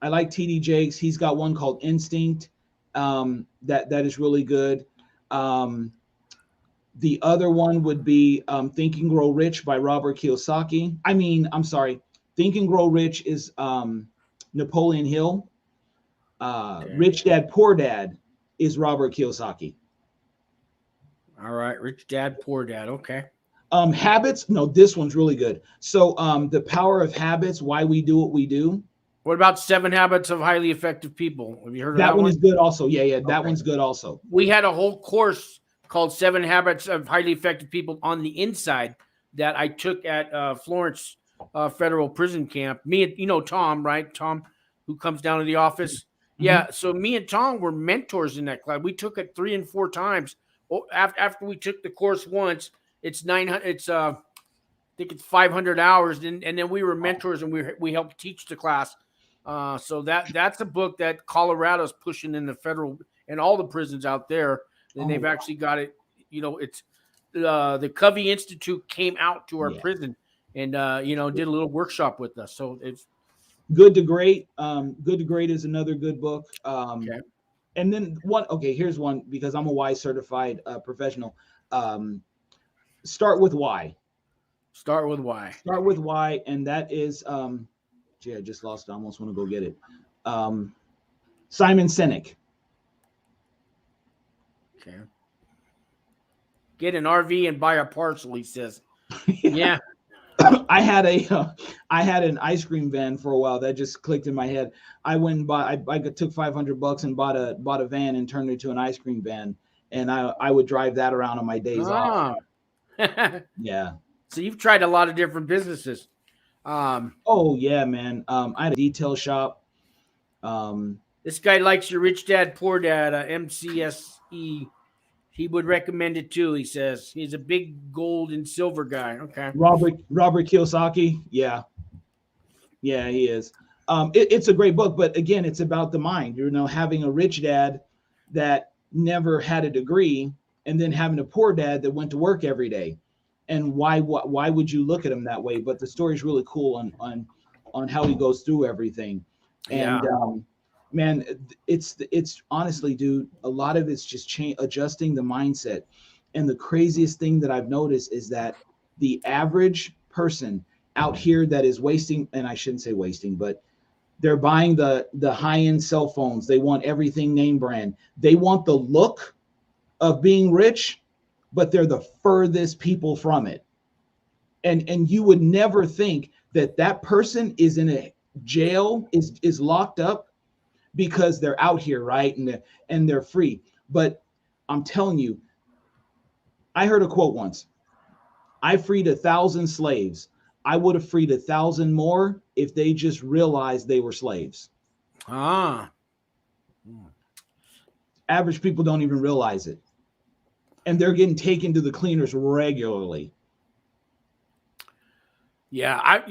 I like TD Jakes. He's got one called Instinct. That is really good. The other one would be Think and Grow Rich by Robert Kiyosaki. Think and Grow Rich is Napoleon Hill. Rich Dad, Poor Dad is Robert Kiyosaki. All right, Rich Dad, Poor Dad. Okay. Habits. No, this one's really good. So The Power of Habits, Why We Do What We Do. What about 7 Habits of Highly Effective People? Have you heard of that one? That one is good also. Yeah. That one's good also. We had a whole course called 7 Habits of Highly Effective People on the inside that I took at Florence Federal Prison Camp. Me and, Tom, right? Tom, who comes down to the office. Mm-hmm. Yeah, so me and Tom were mentors in that class. We took it 3 and 4 times. After we took the course once, it's 900. I think it's 500 hours, and then we were mentors and we helped teach the class. So that's a book that Colorado's pushing in the federal and all the prisons out there. And they've actually got it. It's the Covey Institute came out to our prison and did a little workshop with us. So it's Good to Great. Good to Great is another good book. Okay. And then here's one, because I'm a Y certified professional. Start with Why. Start with Why. Start with Why, and that is I just lost it. I almost want to go get it. Simon Sinek. Okay. Get an RV and buy a parcel, he says. Yeah. I had an ice cream van for a while. That just clicked in my head. I went and bought. I took $500 and bought a van and turned it into an ice cream van, and I would drive that around on my days off. Ah. Yeah. So you've tried a lot of different businesses. Oh yeah, man. I had a detail shop. This guy likes your Rich Dad Poor Dad, MCSE. He would recommend it too. He says he's a big gold and silver guy. Okay. Robert Kiyosaki. Yeah, yeah, he is. It's a great book, but again, it's about the mind. You know, having a rich dad that never had a degree, and then having a poor dad that went to work every day. And why would you look at him that way? But the story's really cool on how he goes through everything. And Yeah. man, it's honestly, dude, a lot of it's just adjusting the mindset. And the craziest thing that I've noticed is that the average person out here that is wasting, and I shouldn't say wasting, but they're buying the high-end cell phones. They want everything name brand. They want the look of being rich, but they're the furthest people from it. And you would never think that that person is in a jail, is locked up because they're out here, right? And they're free. But I'm telling you, I heard a quote once. I freed 1,000 slaves. I would have freed 1,000 more if they just realized they were slaves. Ah. Average people don't even realize it. And they're getting taken to the cleaners regularly. Yeah.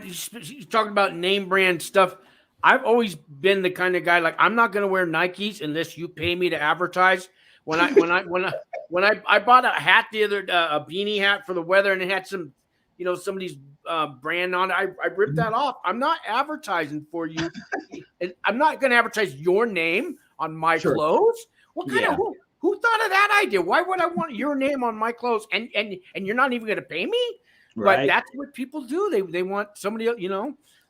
He's talking about name brand stuff. I've always been the kind of guy like I'm not going to wear Nikes unless you pay me to advertise. When I bought a hat the other a beanie hat for the weather and it had some somebody's brand on it, I ripped that off. I'm not advertising for you. And I'm not going to advertise your name on my clothes. What kind of who thought of that idea? Why would I want your name on my clothes and you're not even going to pay me? Right. But that's what people do. They want somebody else,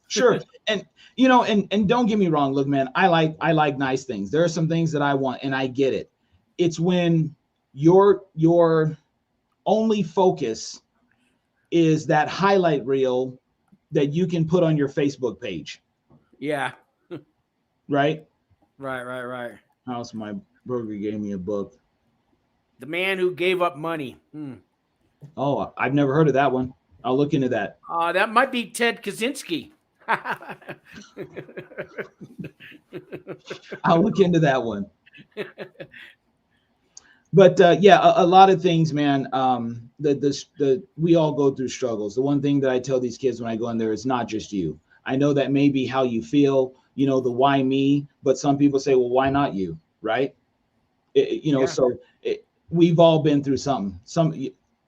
Sure. And and don't get me wrong. Look, man, I like nice things. There are some things that I want, and I get it. It's when your only focus is that highlight reel that you can put on your Facebook page. Yeah. Right? Right. House, my broker gave me a book. The Man Who Gave Up Money. Oh, I've never heard of that one. I'll look into that. That might be Ted Kaczynski. I'll look into that one. But yeah, a lot of things, man. We all go through struggles. The one thing that I tell these kids when I go in there is not just you. I know that may be how you feel, the why me, but some people say, well, why not you? Right? We've all been through something.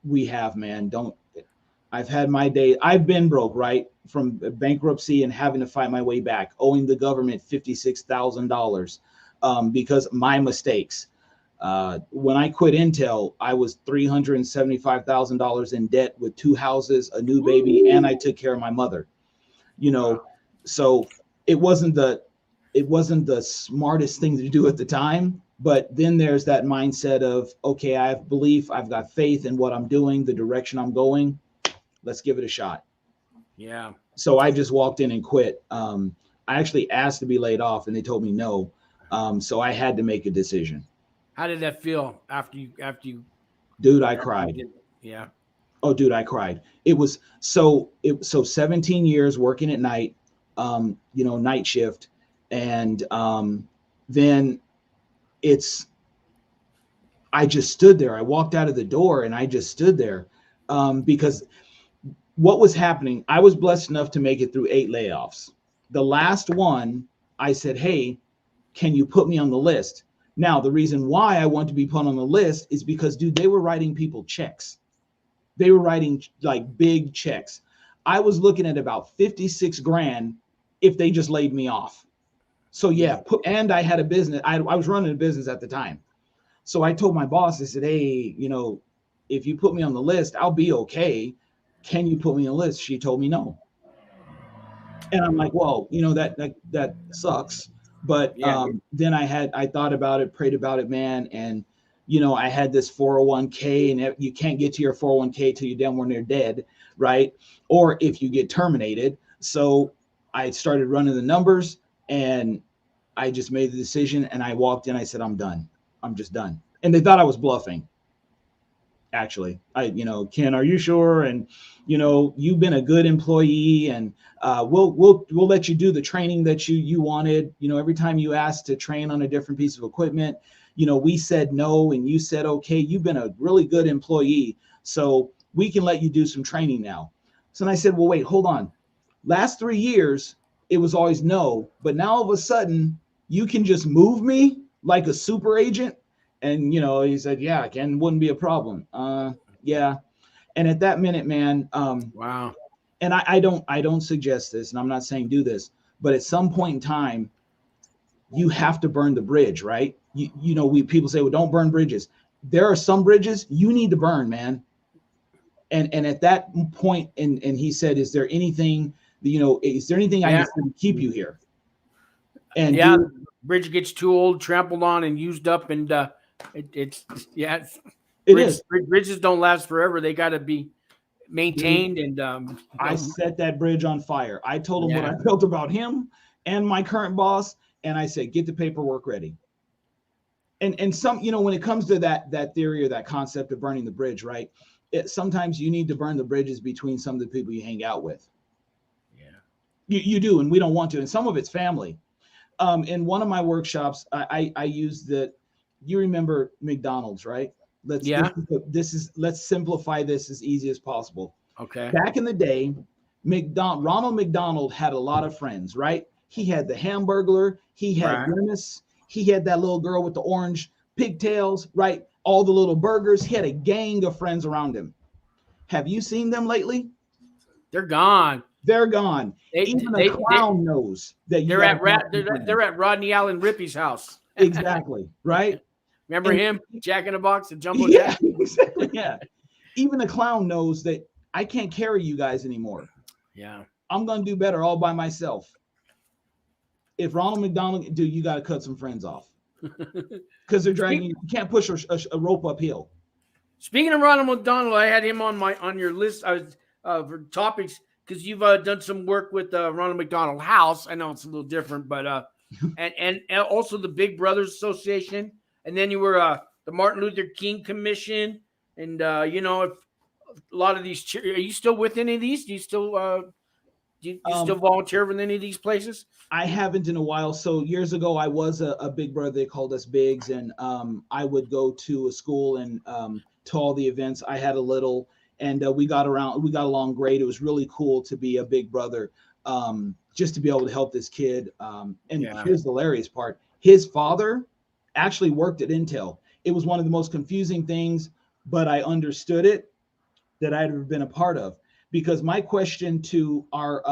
We have, man. I've had my day. I've been broke, right? From bankruptcy and having to fight my way back, owing the government $56,000 because my mistakes. When I quit Intel, I was $375,000 in debt with 2 houses, a new baby, and I took care of my mother. So it wasn't the smartest thing to do at the time. But then there's that mindset of, okay, I have belief, I've got faith in what I'm doing, the direction I'm going. Let's give it a shot. Yeah. So I just walked in and quit. I actually asked to be laid off, and they told me no. So I had to make a decision. How did that feel after you? Dude, I cried. Yeah. Oh, dude, I cried. It was so 17 years working at night, night shift, and then I just stood there. I walked out of the door and I just stood there because what was happening, I was blessed enough to make it through 8 layoffs. The last one, I said, hey, can you put me on the list? Now, the reason why I want to be put on the list is because, dude, they were writing people checks. They were writing like big checks. I was looking at about 56 grand if they just laid me off. So yeah, and I had a business. I was running a business at the time. So I told my boss, I said, hey, if you put me on the list, I'll be okay. Can you put me on the list? She told me no. And I'm like, well, that sucks. But then I thought about it, prayed about it, man. And, I had this 401k, and you can't get to your 401k till you're damn when they're dead, right? Or if you get terminated. So I started running the numbers, and I just made the decision, and I walked in. I said, I'm done. I'm just done. And they thought I was bluffing. Actually, Ken, are you sure? And, you've been a good employee, and we'll let you do the training that you wanted. Every time you asked to train on a different piece of equipment, we said no, and you said, okay, you've been a really good employee, so we can let you do some training now. So then I said, well, wait, hold on. Last 3 years, it was always no, but now all of a sudden you can just move me like a super agent. And, he said, yeah, Ken, wouldn't be a problem. Yeah. And at that minute, man, wow. And I don't suggest this, and I'm not saying do this, but at some point in time, you have to burn the bridge, right? People say, well, don't burn bridges. There are some bridges you need to burn, man. And at that point, and he said, is there anything I can do to keep you here? And yeah, bridge gets too old, trampled on, and used up, and bridges don't last forever. They got to be maintained. And I set that bridge on fire. I told him what I felt about him and my current boss, and I said, get the paperwork ready. And some, when it comes to that theory or that concept of burning the bridge, right? Sometimes you need to burn the bridges between some of the people you hang out with. Yeah, you do, and we don't want to. And some of it's family. In one of my workshops, I used you remember McDonald's, right? Let's simplify this as easy as possible. Okay. Back in the day, Ronald McDonald had a lot of friends, right? He had the Hamburglar, he had Grimace, he had that little girl with the orange pigtails, right? All the little burgers. He had a gang of friends around him. Have you seen them lately? They're gone. They're gone. Even a clown knows that they're at Rodney Allen Rippey's house. Exactly. Right. Remember him, Jack in the Box and Jumbo Jack? Yeah, exactly. Yeah. Even a clown knows that I can't carry you guys anymore. Yeah. I'm gonna do better all by myself. If Ronald McDonald, dude, you got to cut some friends off because they're dragging you. You can't push a rope uphill. Speaking of Ronald McDonald, I had him on your list. I was for topics because you've done some work with Ronald McDonald House. I know it's a little different, but and also the Big Brothers Association, and then you were the Martin Luther King Commission, and if a lot of these. Are you still with any of these? Do you still still volunteer with any of these places? I haven't in a while. So years ago, I was a big brother. They called us Bigs, and I would go to a school and to all the events. I had a little, and we got along great. It was really cool to be a big brother, just to be able to help this kid. Here's the hilarious part: his father actually worked at Intel. It was one of the most confusing things, but I understood it that I'd ever been a part of. Because my question to our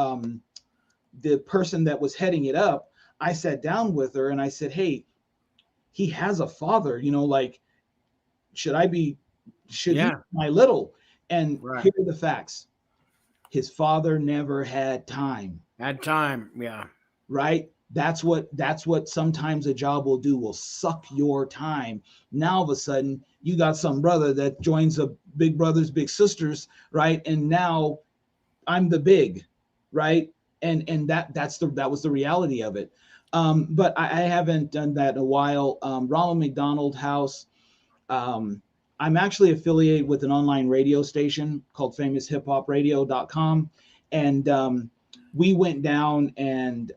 the person that was heading it up, I sat down with her and I said, hey, he has a father, should he be my little? And here are the facts. His father never had time. Yeah. Right? That's what sometimes a job will do, will suck your time. Now all of a sudden you got some brother that joins a big brothers, big sisters, right? And now I'm the big, right? And that was the reality of it. But I haven't done that in a while. Ronald McDonald House. I'm actually affiliated with an online radio station called FamousHipHopRadio.com. And we went down and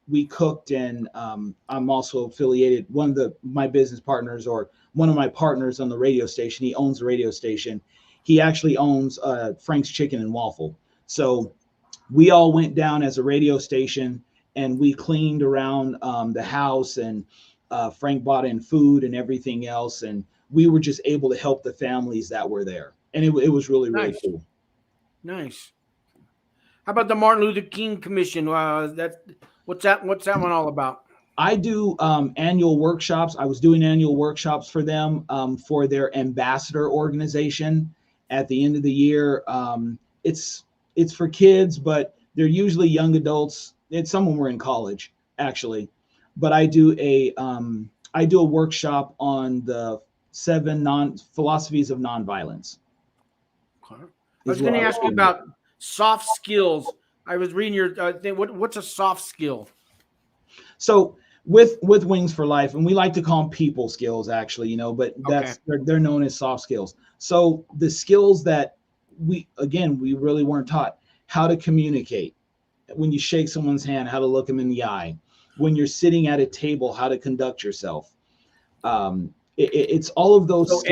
we cooked, and I'm also affiliated. One of my business partners, or one of my partners on the radio station, he owns the radio station. He actually owns Frank's Chicken and Waffle. So we all went down as a radio station, and we cleaned around the house, and Frank bought in food and everything else. And we were just able to help the families that were there. And it was really, really cool. Nice. How about the Martin Luther King Commission? What's that one all about? I do annual workshops. I was doing annual workshops for them for their ambassador organization at the end of the year. It's for kids, but they're usually young adults. Some of them were in college, actually. But I do a workshop on the 7 philosophies of nonviolence. Okay. I was going to ask you about soft skills. I was reading your thing. What's a soft skill? So with Wings for Life, and we like to call them people skills, actually, you know, but that's they're known as soft skills. So the skills that we really weren't taught: how to communicate, when you shake someone's hand, how to look them in the eye, when you're sitting at a table, how to conduct yourself. It's all of those skills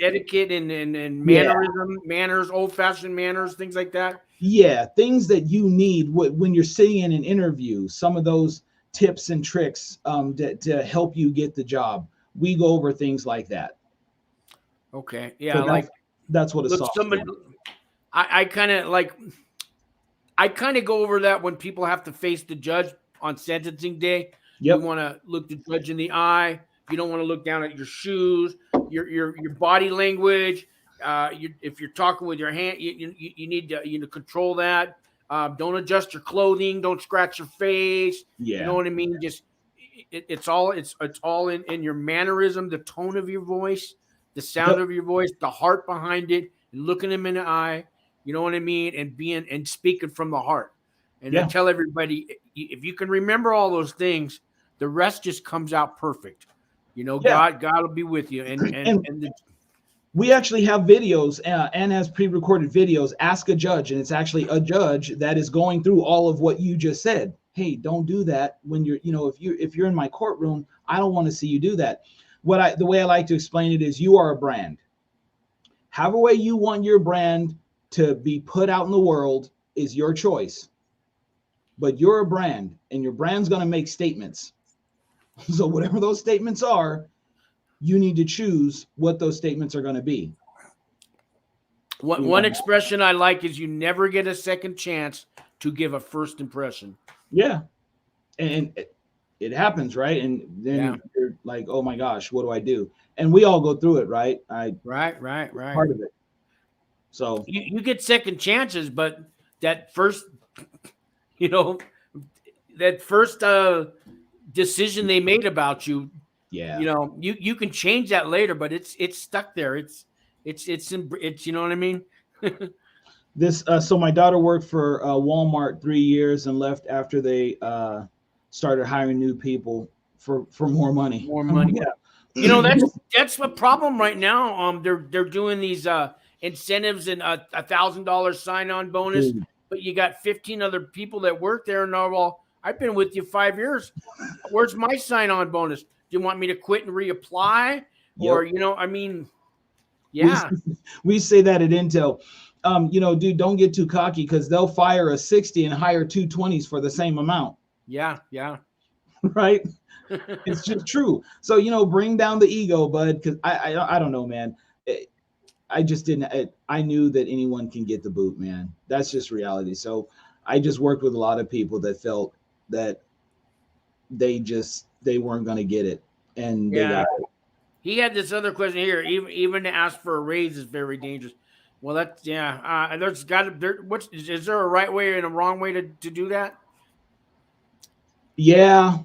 etiquette and mannerism, manners, old-fashioned manners, things like that. Yeah, things that you need when you're sitting in an interview. Some of those tips and tricks to help you get the job. We go over things like that. Okay, yeah, so that's what a soft skill. I kind of go over that when people have to face the judge on sentencing day. Yep. You want to look the judge in the eye. You don't want to look down at your shoes, your body language. If you're talking with your hand, you need to control that. Don't adjust your clothing. Don't scratch your face. Yeah. You know what I mean? Just it's all in your mannerism, the tone of your voice, the sound of your voice, the heart behind it, and looking them in the eye. You know what I mean? And speaking from the heart. And I tell everybody, if you can remember all those things, the rest just comes out perfect. You know, God will be with you. And we actually have videos. Ann has pre-recorded videos. Ask a judge, and it's actually a judge that is going through all of what you just said. Hey, don't do that when you're, you know, if you're in my courtroom, I don't want to see you do that. The way I like to explain it is, you are a brand. However way you want your brand to be put out in the world is your choice. But you're a brand, and your brand's going to make statements. So whatever those statements are, you need to choose what those statements are going to be. One expression I like is, you never get a second chance to give a first impression. Yeah. And it happens, right? And then you're like, oh my gosh, what do I do? And we all go through it, right? Right. Part of it. So you get second chances, but that first, decision they made about you, you can change that later, but it's stuck there. It's you know what I mean? So my daughter worked for Walmart 3 years and left after they started hiring new people for more money. More money. Yeah. You know, that's a problem right now. They're doing these incentives and $1,000 sign-on bonus, but you got 15 other people that work there, and well, I've been with you 5 years. Where's my sign-on bonus? Do you want me to quit and reapply? Or, I mean, yeah. We say that at Intel. Dude, don't get too cocky, because they'll fire a 60 and hire 2 20s for the same amount. Yeah. Right? It's just true. So, bring down the ego, bud, because I don't know, man. I just didn't. I knew that anyone can get the boot, man. That's just reality. So I just worked with a lot of people that felt that they weren't going to get it, and they got it. He had this other question here. Even to ask for a raise is very dangerous. Well, that's there's got to. Is there a right way and a wrong way to do that? Yeah.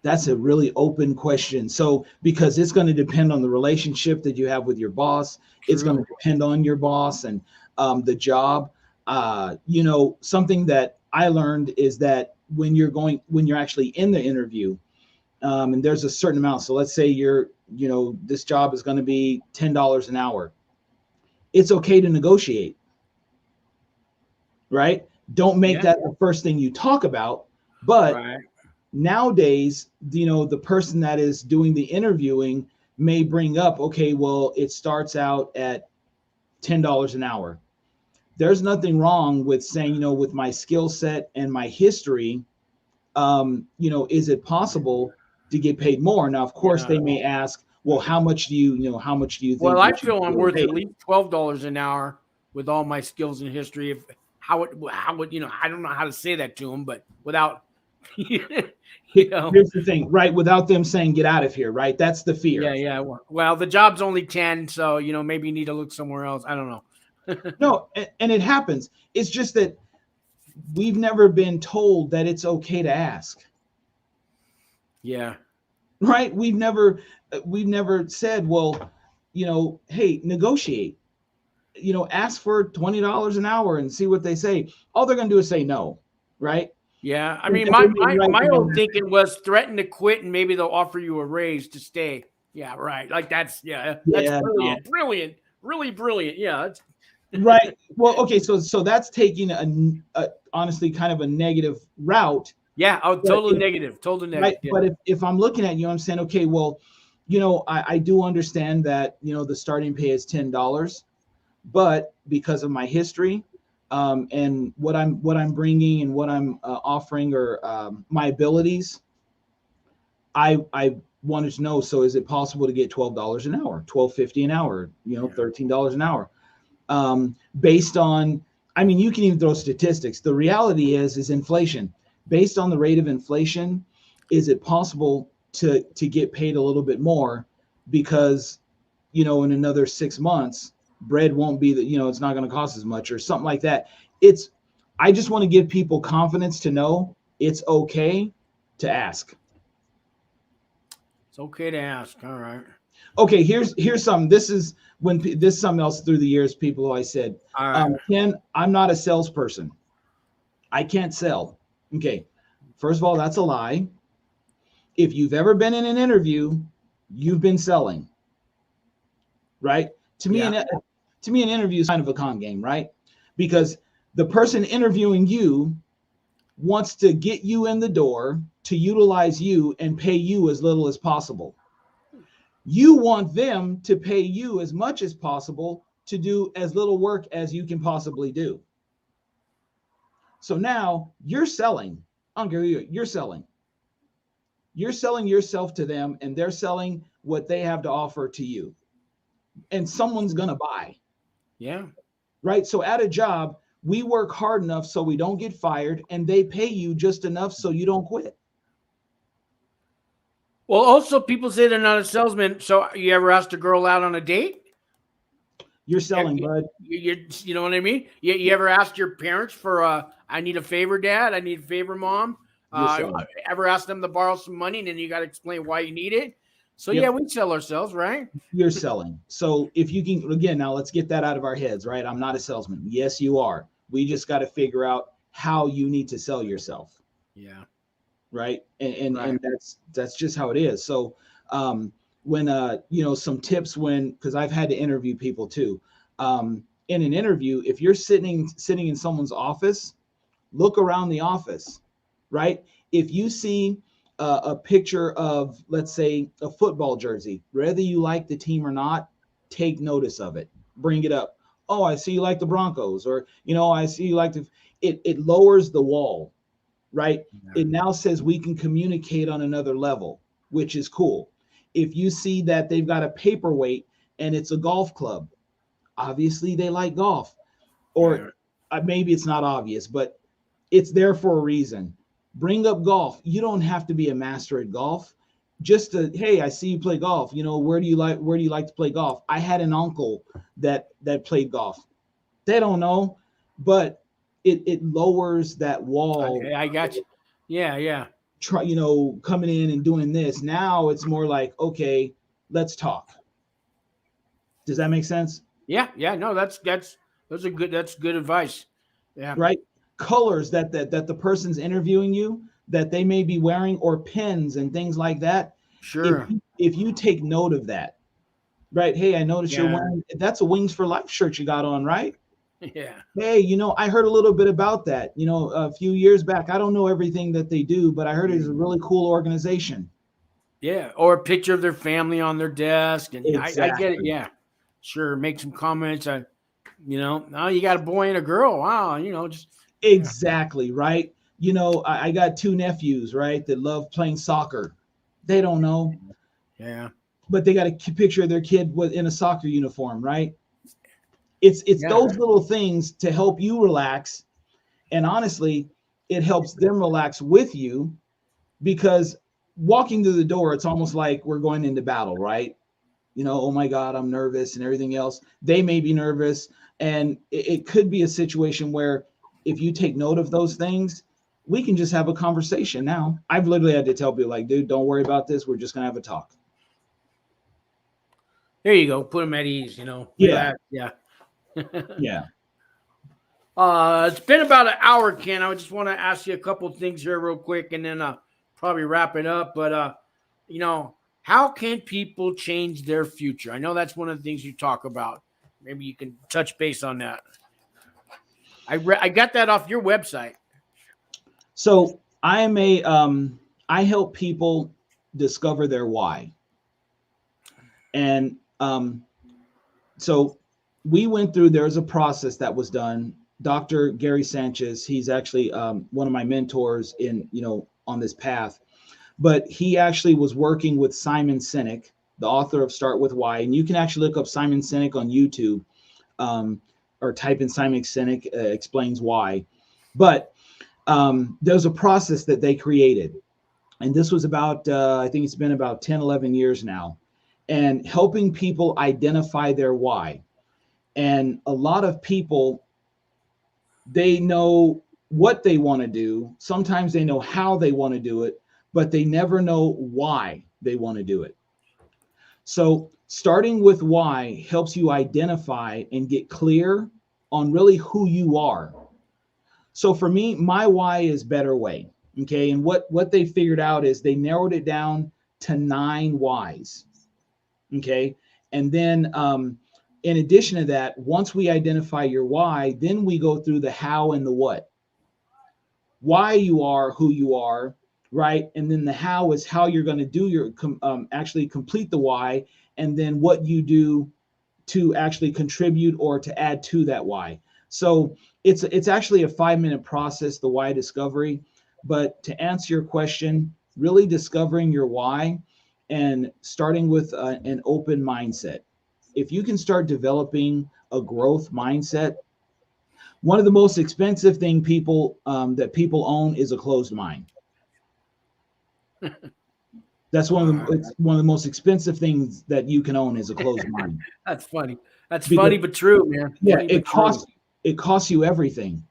That's a really open question. So, because it's going to depend on the relationship that you have with your boss. True. It's going to depend on your boss and the job. Something that I learned is that when you're actually in the interview, and there's a certain amount. So let's say this job is going to be $10 an hour. It's okay to negotiate, right? Don't make that the first thing you talk about. But nowadays, the person that is doing the interviewing may bring up, okay, well, it starts out at $10 an hour. There's nothing wrong with saying, with my skill set and my history, is it possible to get paid more? Now, of course, they may ask, well, how much do you think? Well, I feel I'm worth at least $12 an hour with all my skills and history. How would I don't know how to say that to them, but without, Here's the thing, right? Without them saying, get out of here, right? That's the fear. Yeah. Well, the job's only 10, so, maybe you need to look somewhere else. I don't know. No, and it happens. It's just that we've never been told that it's okay to ask. Yeah. right? We've never said, well, hey, negotiate. Ask for $20 an hour and see what they say. All they're going to do is say no, right? Yeah. I And mean, they my, may my, write my down old thinking was threaten to quit and maybe they'll offer you a raise to stay. Yeah. Right. Like that's yeah, no. brilliant. Brilliant. Really brilliant. Yeah. That's, Right. Well, okay, so that's taking a honestly kind of a negative route. yeah. Oh, But total if, negative. Total right, negative. Yeah. but if I'm looking at you, I'm saying, okay, well, I do understand that the starting pay is $10, but because of my history, and what I'm bringing and what I'm offering, or my abilities, I wanted to know. So is it possible to get $12 an hour, 12.50 an hour, Yeah. $13 an hour? Based on, I mean, you can even throw statistics. The reality is inflation. Based on the rate of inflation, is it possible to get paid a little bit more? Because in another 6 months, bread won't be it's not going to cost as much, or something like that. I just want to give people confidence to know it's okay to ask. It's okay to ask. All right. Okay, here's something. This is something else through the years. People always said, All right. Ken, I'm not a salesperson. I can't sell. Okay, first of all, that's a lie. If you've ever been in an interview, you've been selling, right? To me, Yeah. an interview is kind of a con game, right? Because the person interviewing you wants to get you in the door, to utilize you and pay you as little as possible. You want them to pay you as much as possible to do as little work as you can possibly do. So now you're selling. I don't care who you're selling. You're selling yourself to them, and they're selling what they have to offer to you. And someone's going to buy. Yeah. Right? So at a job, we work hard enough so we don't get fired, and they pay you just enough so you don't quit. Well, also people say they're not a salesman. So you ever asked a girl out on a date? You're selling, bud. You know what I mean? You ever asked your parents for I need a favor, Dad? I need a favor, Mom? You're selling. Ever asked them to borrow some money and then you got to explain why you need it? So Yep. yeah, we sell ourselves, right? You're selling. So if you can, again, now let's get that out of our heads, right? I'm not a salesman. Yes, you are. We just got to figure out how you need to sell yourself. Yeah. Right. And Right. and that's just how it is. So when some tips, because I've had to interview people too. In an interview, if you're sitting in someone's office, look around the office, right? If you see a picture of, let's say, a football jersey, whether you like the team or not, take notice of it. Bring it up. Oh, I see you like the Broncos, or I see you like it lowers the wall, right? Yeah. It now says we can communicate on another level, which is cool. If you see that they've got a paperweight and it's a golf club, obviously they like golf. Or maybe it's not obvious, but it's there for a reason. Bring up golf. You don't have to be a master at golf. Just hey, I see you play golf. Where do you like to play golf? I had an uncle that played golf. They don't know, but it lowers that wall. I got you. Yeah. Coming in and doing this. Now it's more like, okay, let's talk. Does that make sense? Yeah. No, that's good advice. Yeah. Right. Colors that the person's interviewing you, that they may be wearing, or pens and things like that. Sure. If you take note of that, right? Hey, I noticed you're wearing, that's a Wings for Life shirt you got on, right? Yeah. Hey, I heard a little bit about that, a few years back. I don't know everything that they do, but I heard it's a really cool organization. Yeah. Or a picture of their family on their desk. And Exactly. I get it. Yeah. Sure. Make some comments. Oh, you got a boy and a girl. Wow. Just. Exactly. Right. I got two nephews, right, that love playing soccer. They don't know. Yeah. But they got a picture of their kid in a soccer uniform, right? It's those little things to help you relax. And honestly, it helps them relax with you, because walking through the door, it's almost like we're going into battle, right? Oh my God, I'm nervous and everything else. They may be nervous. And it could be a situation where if you take note of those things, we can just have a conversation now. I've literally had to tell people like, dude, don't worry about this. We're just going to have a talk. There you go. Put them at ease, Yeah. Relax. Yeah. Yeah. It's been about an hour, Ken. I just want to ask you a couple of things here real quick, and then probably wrap it up. But how can people change their future? I know that's one of the things you talk about. Maybe you can touch base on that. I got that off your website. So I help people discover their why. And so we went through, there's a process that was done. Dr. Gary Sanchez, he's actually one of my mentors on this path, but he actually was working with Simon Sinek, the author of Start With Why. And you can actually look up Simon Sinek on YouTube, or type in Simon Sinek explains why. But there's a process that they created. And this was about, I think it's been about 10, 11 years now, and helping people identify their why. And a lot of people, they know what they want to do. Sometimes they know how they want to do it, but they never know why they want to do it. So starting with why helps you identify and get clear on really who you are. So for me, my why is better way. Okay. And what they figured out is they narrowed it down to 9 whys. Okay. And then in addition to that, once we identify your why, then we go through the how and the what. Why you are who you are, right? And then the how is how you're going to do your actually complete the why, and then what you do to actually contribute or to add to that why. So it's actually a 5-minute process, the why discovery. But to answer your question, really discovering your why and starting with an open mindset. If you can start developing a growth mindset, one of the most expensive thing people own is a closed mind. That's one of the most expensive things that you can own is a closed mind. That's funny. That's funny but true, man. Yeah, Funny it costs you everything.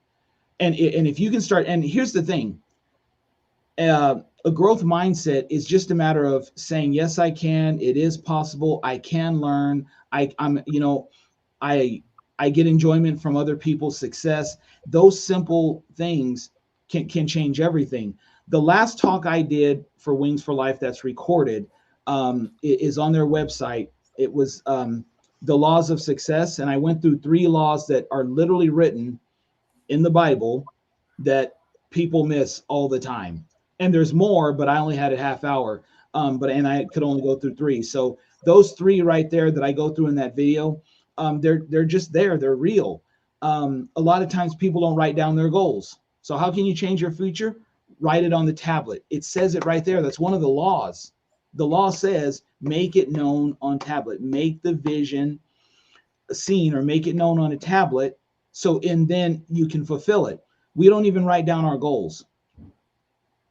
And if you can start, and here's the thing, a growth mindset is just a matter of saying, yes, I can, it is possible, I can learn, I get enjoyment from other people's success. Those simple things can change everything. The last talk I did for Wings for Life that's recorded is on their website. It was the laws of success. And I went through 3 laws that are literally written in the Bible that people miss all the time. And there's more, but I only had a half hour. And I could only go through 3. So those 3 right there that I go through in that video, they're just there. They're real. A lot of times people don't write down their goals. So how can you change your future? Write it on the tablet. It says it right there. That's one of the laws. The law says make it known on tablet. Make the vision seen or make it known on a tablet. And then you can fulfill it. We don't even write down our goals,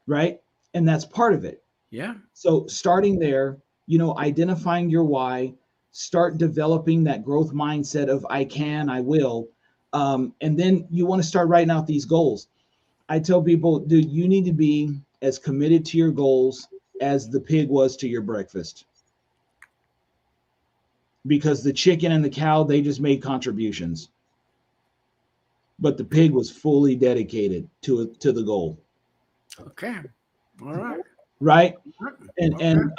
right? And that's part of it. Yeah. So starting there, identifying your why, start developing that growth mindset of I can, I will. And then you want to start writing out these goals. I tell people, dude, you need to be as committed to your goals as the pig was to your breakfast. Because the chicken and the cow, they just made contributions. But the pig was fully dedicated to the goal. Okay. All right. Right. And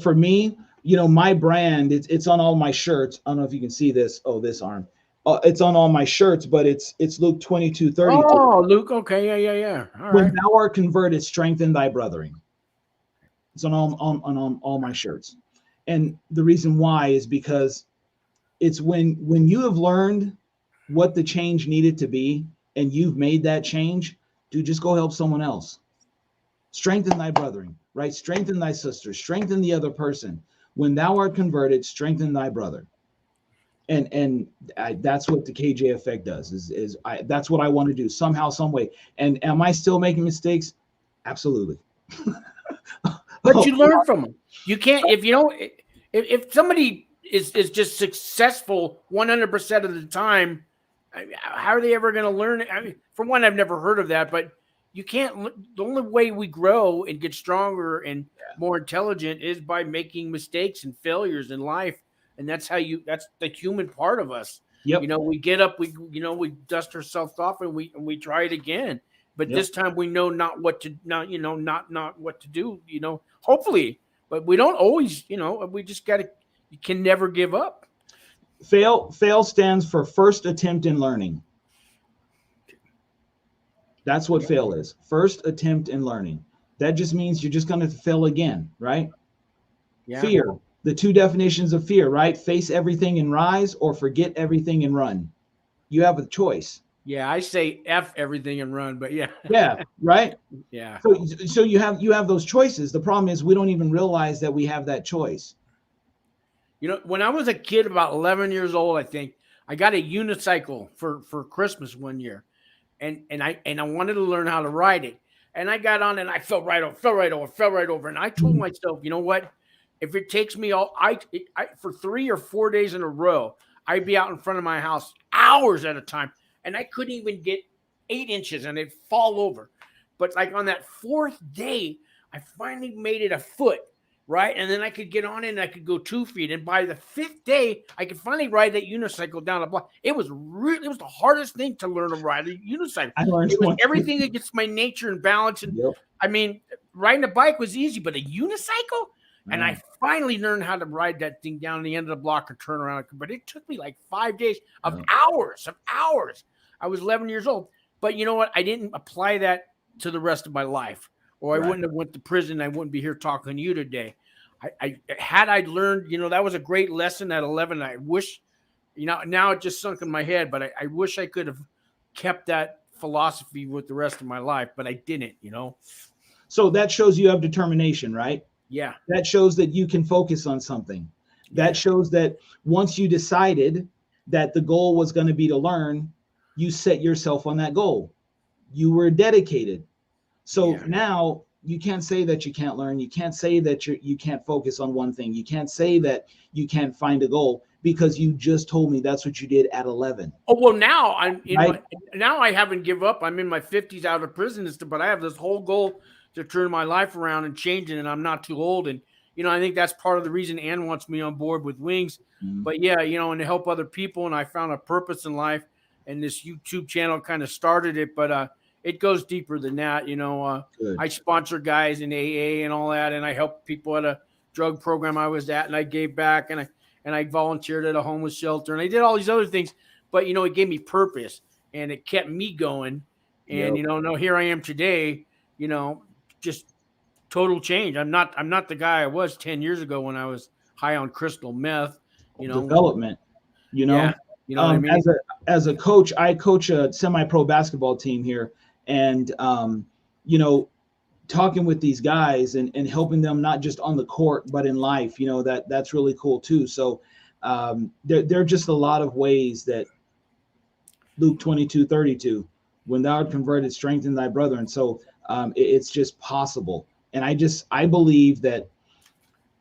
for me, my brand, it's on all my shirts. I don't know if you can see this. Oh, this arm. It's on all my shirts, but it's Luke 22:32. Oh, Luke. Okay. Yeah. All when right. thou art converted, strengthen thy brethren. It's on all my shirts. And the reason why is because it's when you have learned what the change needed to be and you've made that change, dude, just go help someone else. Strengthen thy brethren, right? Strengthen thy sister, strengthen the other person. When thou art converted, strengthen thy brother. And that's what the KJ effect does. That's what I want to do somehow, some way. And am I still making mistakes? Absolutely. But you learn from them. You can't if somebody is just successful 100% of the time. How are they ever going to learn? I mean, for one, I've never heard of that, but you can't. The only way we grow and get stronger and more intelligent is by making mistakes and failures in life, and that's the human part of us. Yep. We get up, we dust ourselves off, and we try it again. But Yep. this time we know not what to not what to do. Hopefully, but we don't always. We just gotta. You can never give up. Fail stands for first attempt in learning. That's what fail is. First attempt in learning. That just means you're just going to fail again, right? Yeah. Fear. The two definitions of fear, right? Face everything and rise, or forget everything and run. You have a choice. Yeah, I say F everything and run, but yeah. Yeah, right? Yeah. So you have those choices. The problem is we don't even realize that we have that choice. When I was a kid, about 11 years old, I think, I got a unicycle for Christmas one year. And I wanted to learn how to ride it. And I got on and I fell right over. And I told myself, you know what? If it takes me for 3 or 4 days in a row, I'd be out in front of my house hours at a time. And I couldn't even get 8 inches and it'd fall over. But like on that 4th day, I finally made it a foot. Right. And then I could get on it and I could go 2 feet. And by the 5th day, I could finally ride that unicycle down a block. It was the hardest thing to learn to ride a unicycle. It was everything against my nature and balance. And I mean, riding a bike was easy, but a unicycle? And I finally learned how to ride that thing down the end of the block and turn around. But it took me like 5 days of hours. I was 11 years old. But you know what? I didn't apply that to the rest of my life. Or I wouldn't have went to prison. I wouldn't be here talking to you today. Had I learned, that was a great lesson at 11. I wish, now it just sunk in my head, but I wish I could have kept that philosophy with the rest of my life, but I didn't, So that shows you have determination, right? Yeah. That shows that you can focus on something. That shows that once you decided that the goal was going to be to learn, you set yourself on that goal. You were dedicated. So now you can't say that you can't learn. You can't say that you can't focus on one thing. You can't say that you can't find a goal because you just told me that's what you did at 11. Oh, well, now now I haven't give up. I'm in my 50s out of prison, but I have this whole goal to turn my life around and change it. And I'm not too old. And, I think that's part of the reason Ann wants me on board with Wings. But yeah, and to help other people. And I found a purpose in life, and this YouTube channel kind of started it. But, it goes deeper than that. I sponsor guys in AA and all that, and I help people at a drug program I was at, and I gave back, and I volunteered at a homeless shelter, and I did all these other things. But it gave me purpose, and it kept me going. And here I am today. Just total change. I'm not the guy I was 10 years ago when I was high on crystal meth. Development. Yeah. What I mean? As a coach, I coach a semi-pro basketball team here. And, talking with these guys and helping them not just on the court, but in life, that's really cool too. So there are just a lot of ways that Luke 22:32, when thou art converted, strengthen thy brother. And so it's just possible. And I believe that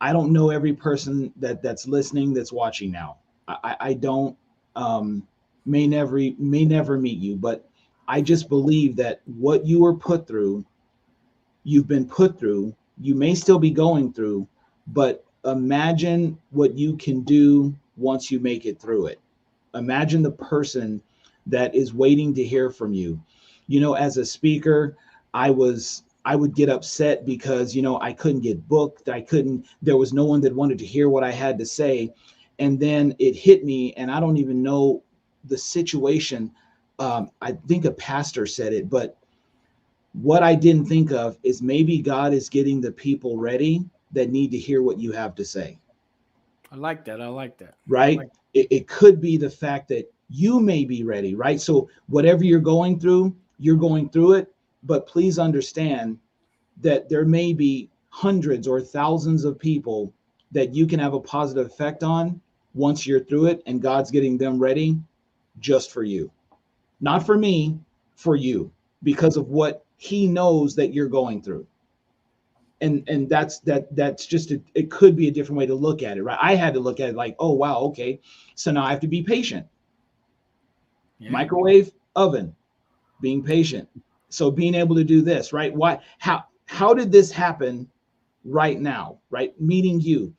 I don't know every person that's listening, that's watching now. I don't, may never meet you, but I just believe that what you were put through, you've been put through, you may still be going through, but imagine what you can do once you make it through it. Imagine the person that is waiting to hear from you. As a speaker, I would get upset because, I couldn't get booked. There was no one that wanted to hear what I had to say. And then it hit me, and I don't even know the situation. I think a pastor said it, but what I didn't think of is maybe God is getting the people ready that need to hear what you have to say. I like that. Right? It could be the fact that you may be ready, right? So whatever you're going through it, but please understand that there may be hundreds or thousands of people that you can have a positive effect on once you're through it, and God's getting them ready just for you. Not for me, for you, because of what he knows that you're going through. And that's just it could be a different way to look at it, right? I had to look at it like, oh wow, okay, so now I have to be patient. Microwave, oven, being patient. So being able to do this, right? Why, how did this happen right now, right? Meeting you.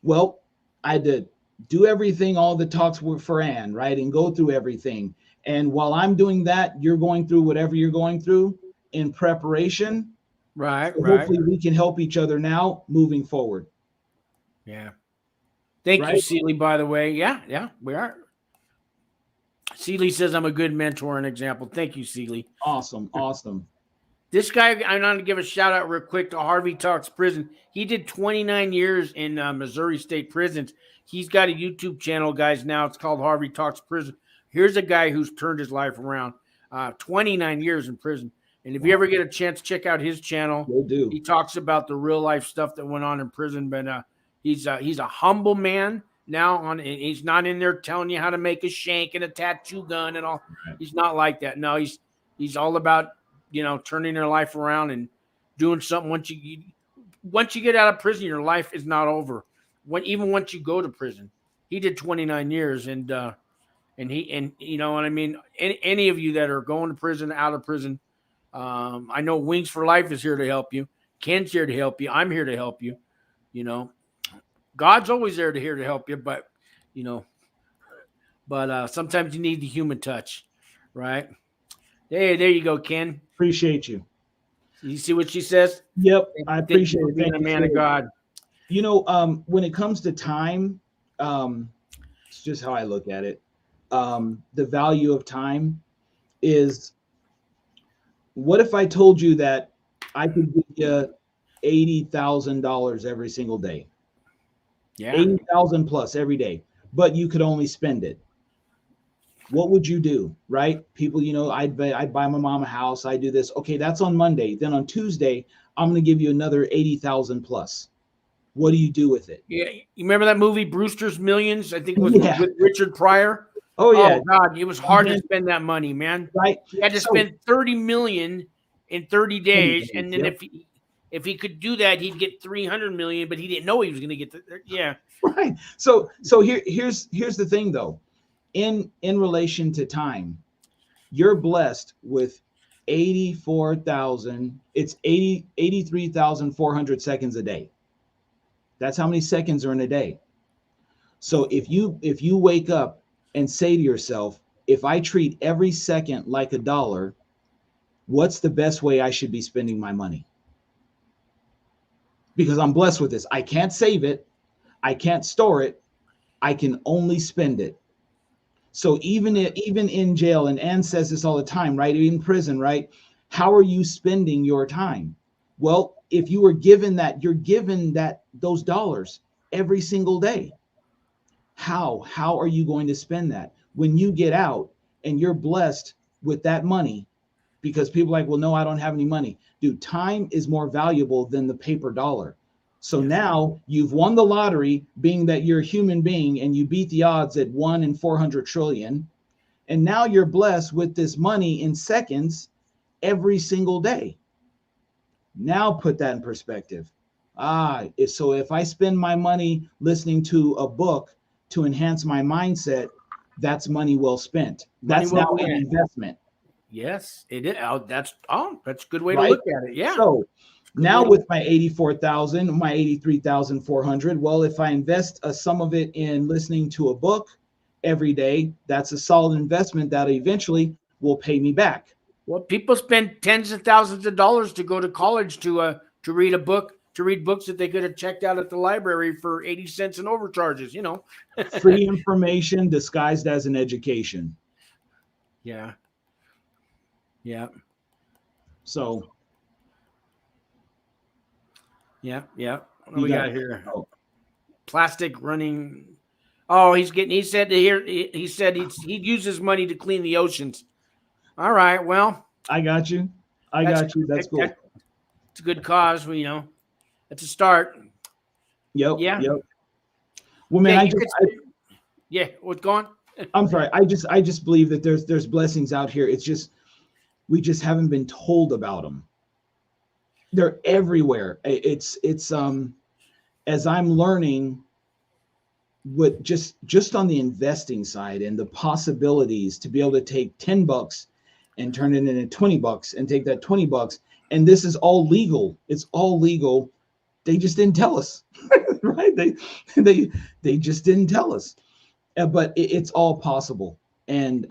Well, I had to do everything, all the talks were for Ann, right? And go through everything. And while I'm doing that, you're going through whatever you're going through in preparation. Right, So right. hopefully we can help each other now moving forward. Yeah. Thank you, Right? Seeley, by the way. Yeah, yeah, we are. Seeley says I'm a good mentor and example. Thank you, Seeley. Awesome. Awesome. This guy, I'm going to give a shout out real quick to Harvey Talks Prison. He did 29 years in Missouri State prisons. He's got a YouTube channel, guys, now. It's called Harvey Talks Prison. Here's a guy who's turned his life around. 29 years in prison. And if you ever get a chance, check out his channel. Will do. He talks about the real life stuff that went on in prison. But he's a humble man now. He's not in there telling you how to make a shank and a tattoo gun and all. Right. He's not like that. No, he's all about, turning their life around and doing something. Once you get out of prison, your life is not over. Even once you go to prison, he did 29 years, and you know what I mean. Any of you that are going to prison, out of prison, I know Wings for Life is here to help you. Ken's here to help you. I'm here to help you. God's always there to help you, but sometimes you need the human touch, right? Hey, there you go, Ken. Appreciate you. You see what she says? Yep, I appreciate it. Being a man of God. When it comes to time, it's just how I look at it. The value of time is, what if I told you that I could give you $80,000 every single day? Yeah. 80,000 plus every day, but you could only spend it. What would you do, right? People, I'd buy my mom a house. I do this. Okay, that's on Monday. Then on Tuesday, I'm going to give you another 80,000 plus. What do you do with it? Yeah, you remember that movie Brewster's Millions? I think it was with Richard Pryor. Oh yeah. Oh God, it was hard to spend that money, man. Right. He had to spend 30 million in 30 days, and then yep. if he could do that, he'd get 300 million. But he didn't know he was going to get yeah. Right. So here's the thing though. In relation to time, you're blessed with 83,400 seconds a day. That's how many seconds are in a day. So if you wake up and say to yourself, if I treat every second like $1, what's the best way I should be spending my money? Because I'm blessed with this. I can't save it. I can't store it. I can only spend it. So even in jail, and Ann says this all the time, right? In prison, right? How are you spending your time? Well, if you were given that, you're given those dollars every single day. How are you going to spend that when you get out and you're blessed with that money? Because people are like, well, no, I don't have any money. Dude, time is more valuable than the paper dollar. So now you've won the lottery, being that you're a human being and you beat the odds at 1 in 400 trillion. And now you're blessed with this money in seconds every single day. Now put that in perspective. So if I spend my money listening to a book to enhance my mindset, that's money well spent. That's now an investment. Yes, it is. That's a good way to look at it. Yeah. So now with my 84,000, my 83,400, well, if I invest some of it in listening to a book every day, that's a solid investment that eventually will pay me back. Well, people spend tens of thousands of dollars to go to college to read a book, to read books that they could have checked out at the library for 80 cents in overcharges, Free information disguised as an education. Yeah. Yeah. So. Yeah. What do we got here? Oh. Plastic running. Oh, he said he'd use his money to clean the oceans. All right. Well, I got you. That's cool. It's a good cause. That's a start. Yep. Yeah. Yep. Well, man, what's going on? I'm sorry. I just believe that there's blessings out here. It's just, we just haven't been told about them. They're everywhere. It's as I'm learning what just on the investing side and the possibilities to be able to take $10 and turn it into $20 and take that $20. And this is all legal. It's all legal. They just didn't tell us, right? They just didn't tell us. But it's all possible. And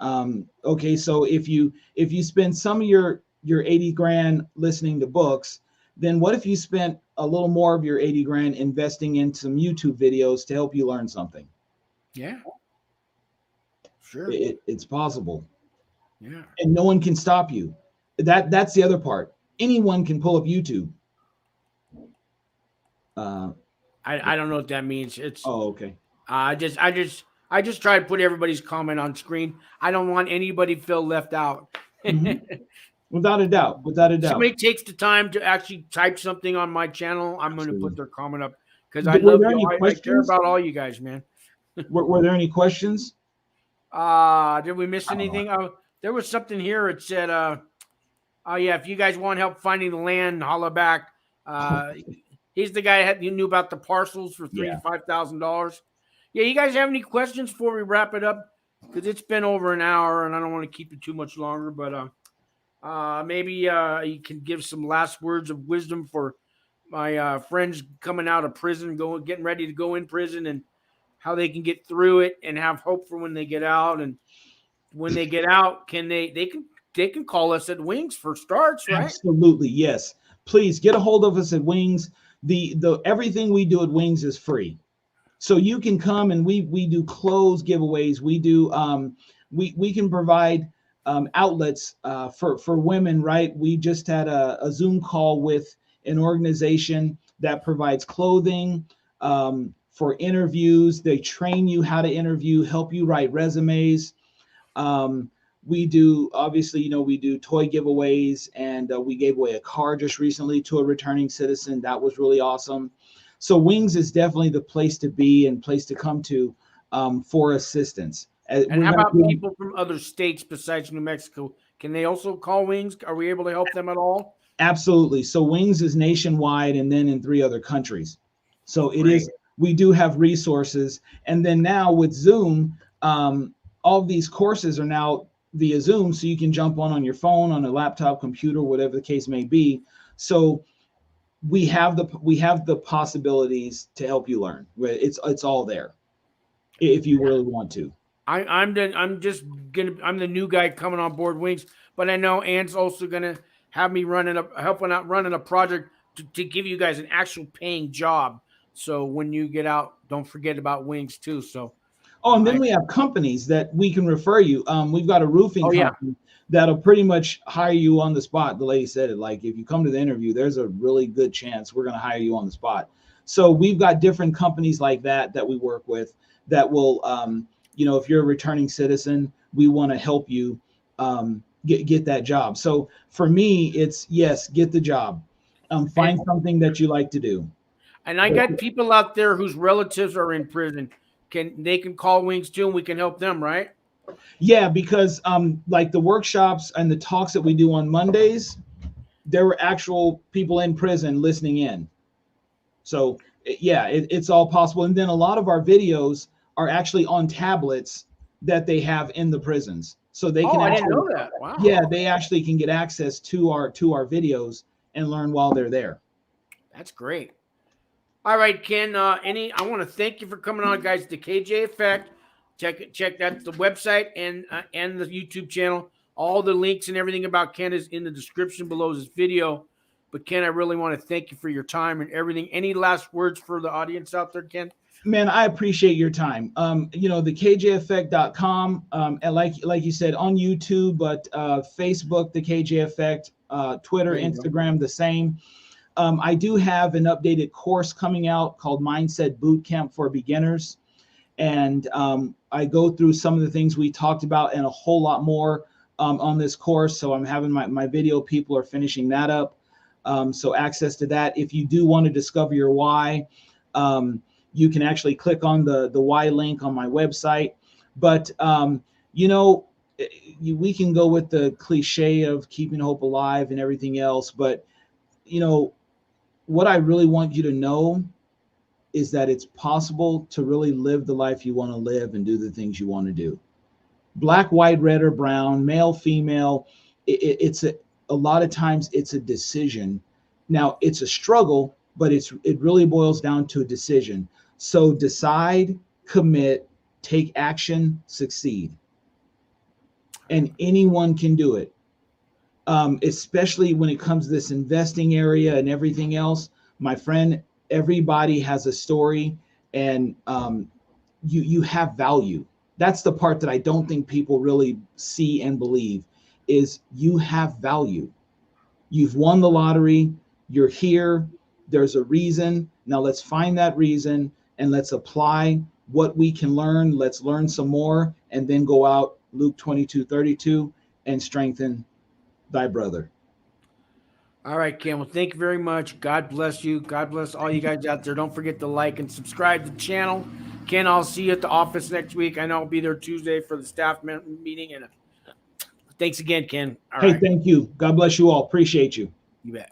okay, so if you spend some of your 80 grand listening to books, then what if you spent a little more of your 80 grand investing in some YouTube videos to help you learn something? Yeah, sure. It's possible. Yeah, and no one can stop you. That's the other part. Anyone can pull up YouTube. I don't know what that means. It's Oh, okay. I just try to put everybody's comment on screen. I don't want anybody feel left out. Mm-hmm. Without a doubt. Without a doubt. Somebody takes the time to actually type something on my channel, I'm going to put their comment up because I Were love there you. any I care questions? about all you guys, man. Were there any questions? Did we miss anything? Oh, there was something here. It said, oh yeah, if you guys want help finding the land, holla back. He's the guy who knew about the parcels for $3,000 to $5,000. Yeah, you guys have any questions before we wrap it up? Because it's been over an hour and I don't want to keep it too much longer. But maybe you can give some last words of wisdom for my friends coming out of prison, getting ready to go in prison, and how they can get through it and have hope for when they get out. And when they get out, they can call us at Wings for starts, right? Absolutely, yes. Please get a hold of us at Wings. The everything we do at Wings is free. So you can come and we do clothes giveaways. We do we can provide outlets for women, right? We just had a Zoom call with an organization that provides clothing for interviews. They train you how to interview, help you write resumes. We do, obviously, we do toy giveaways, and we gave away a car just recently to a returning citizen. That was really awesome. So Wings is definitely the place to be and place to come to for assistance. And how about people from other states besides New Mexico? Can they also call Wings? Are we able to help them at all? Absolutely. So Wings is nationwide and then in 3 other countries. So it is, we do have resources. And then now with Zoom, all of these courses are now via Zoom, so you can jump on your phone, on a laptop, computer, whatever the case may be. So we have the possibilities to help you learn. It's all there if you really want to. I'm the new guy coming on board Wings, but I know Ann's also gonna have me helping out running a project to give you guys an actual paying job. So when you get out, don't forget about Wings too. So and then we have companies that we can refer you. We've got a roofing company that'll pretty much hire you on the spot. The lady said it, like, if you come to the interview, there's a really good chance we're going to hire you on the spot. So we've got different companies like that we work with that will, if you're a returning citizen, we want to help you get that job. So for me, it's yes, get the job. Find something that you like to do. And I got people out there whose relatives are in prison. They can call Wings too, and we can help them, right? Yeah, because like the workshops and the talks that we do on Mondays, there were actual people in prison listening in. So yeah, it's all possible. And then a lot of our videos are actually on tablets that they have in the prisons. So they can I didn't know that. Wow. Yeah, they actually can get access to our videos and learn while they're there. That's great. All right, Ken. I want to thank you for coming on, guys. The KJ Effect. Check that, the website and the YouTube channel. All the links and everything about Ken is in the description below this video. But Ken, I really want to thank you for your time and everything. Any last words for the audience out there, Ken? Man, I appreciate your time. The KJEffect.com, and like you said, on YouTube, but Facebook, the KJ Effect, Twitter, Instagram, the same. I do have an updated course coming out called Mindset Bootcamp for Beginners. And I go through some of the things we talked about and a whole lot more on this course. So I'm having my video people are finishing that up. So access to that. If you do want to discover your why, you can actually click on the why link on my website. But, we can go with the cliche of keeping hope alive and everything else. But, what I really want you to know is that it's possible to really live the life you want to live and do the things you want to do. Black, white, red, or brown, male, female, it's a lot of times it's a decision. Now it's a struggle, but it really boils down to a decision. So decide, commit, take action, succeed. And anyone can do it. Especially when it comes to this investing area and everything else, my friend, everybody has a story, and you have value. That's the part that I don't think people really see and believe, is you have value. You've won the lottery, you're here, there's a reason. Now let's find that reason and let's apply what we can learn. Let's learn some more and then go out, Luke 22:32, and strengthen thy brother. All right, Ken. Well, thank you very much. God bless you. God bless all you guys out there. Don't forget to like and subscribe to the channel. Ken, I'll see you at the office next week. I know I'll be there Tuesday for the staff meeting. And thanks again, Ken. All Hey, right. thank you. God bless you all. Appreciate you. You bet.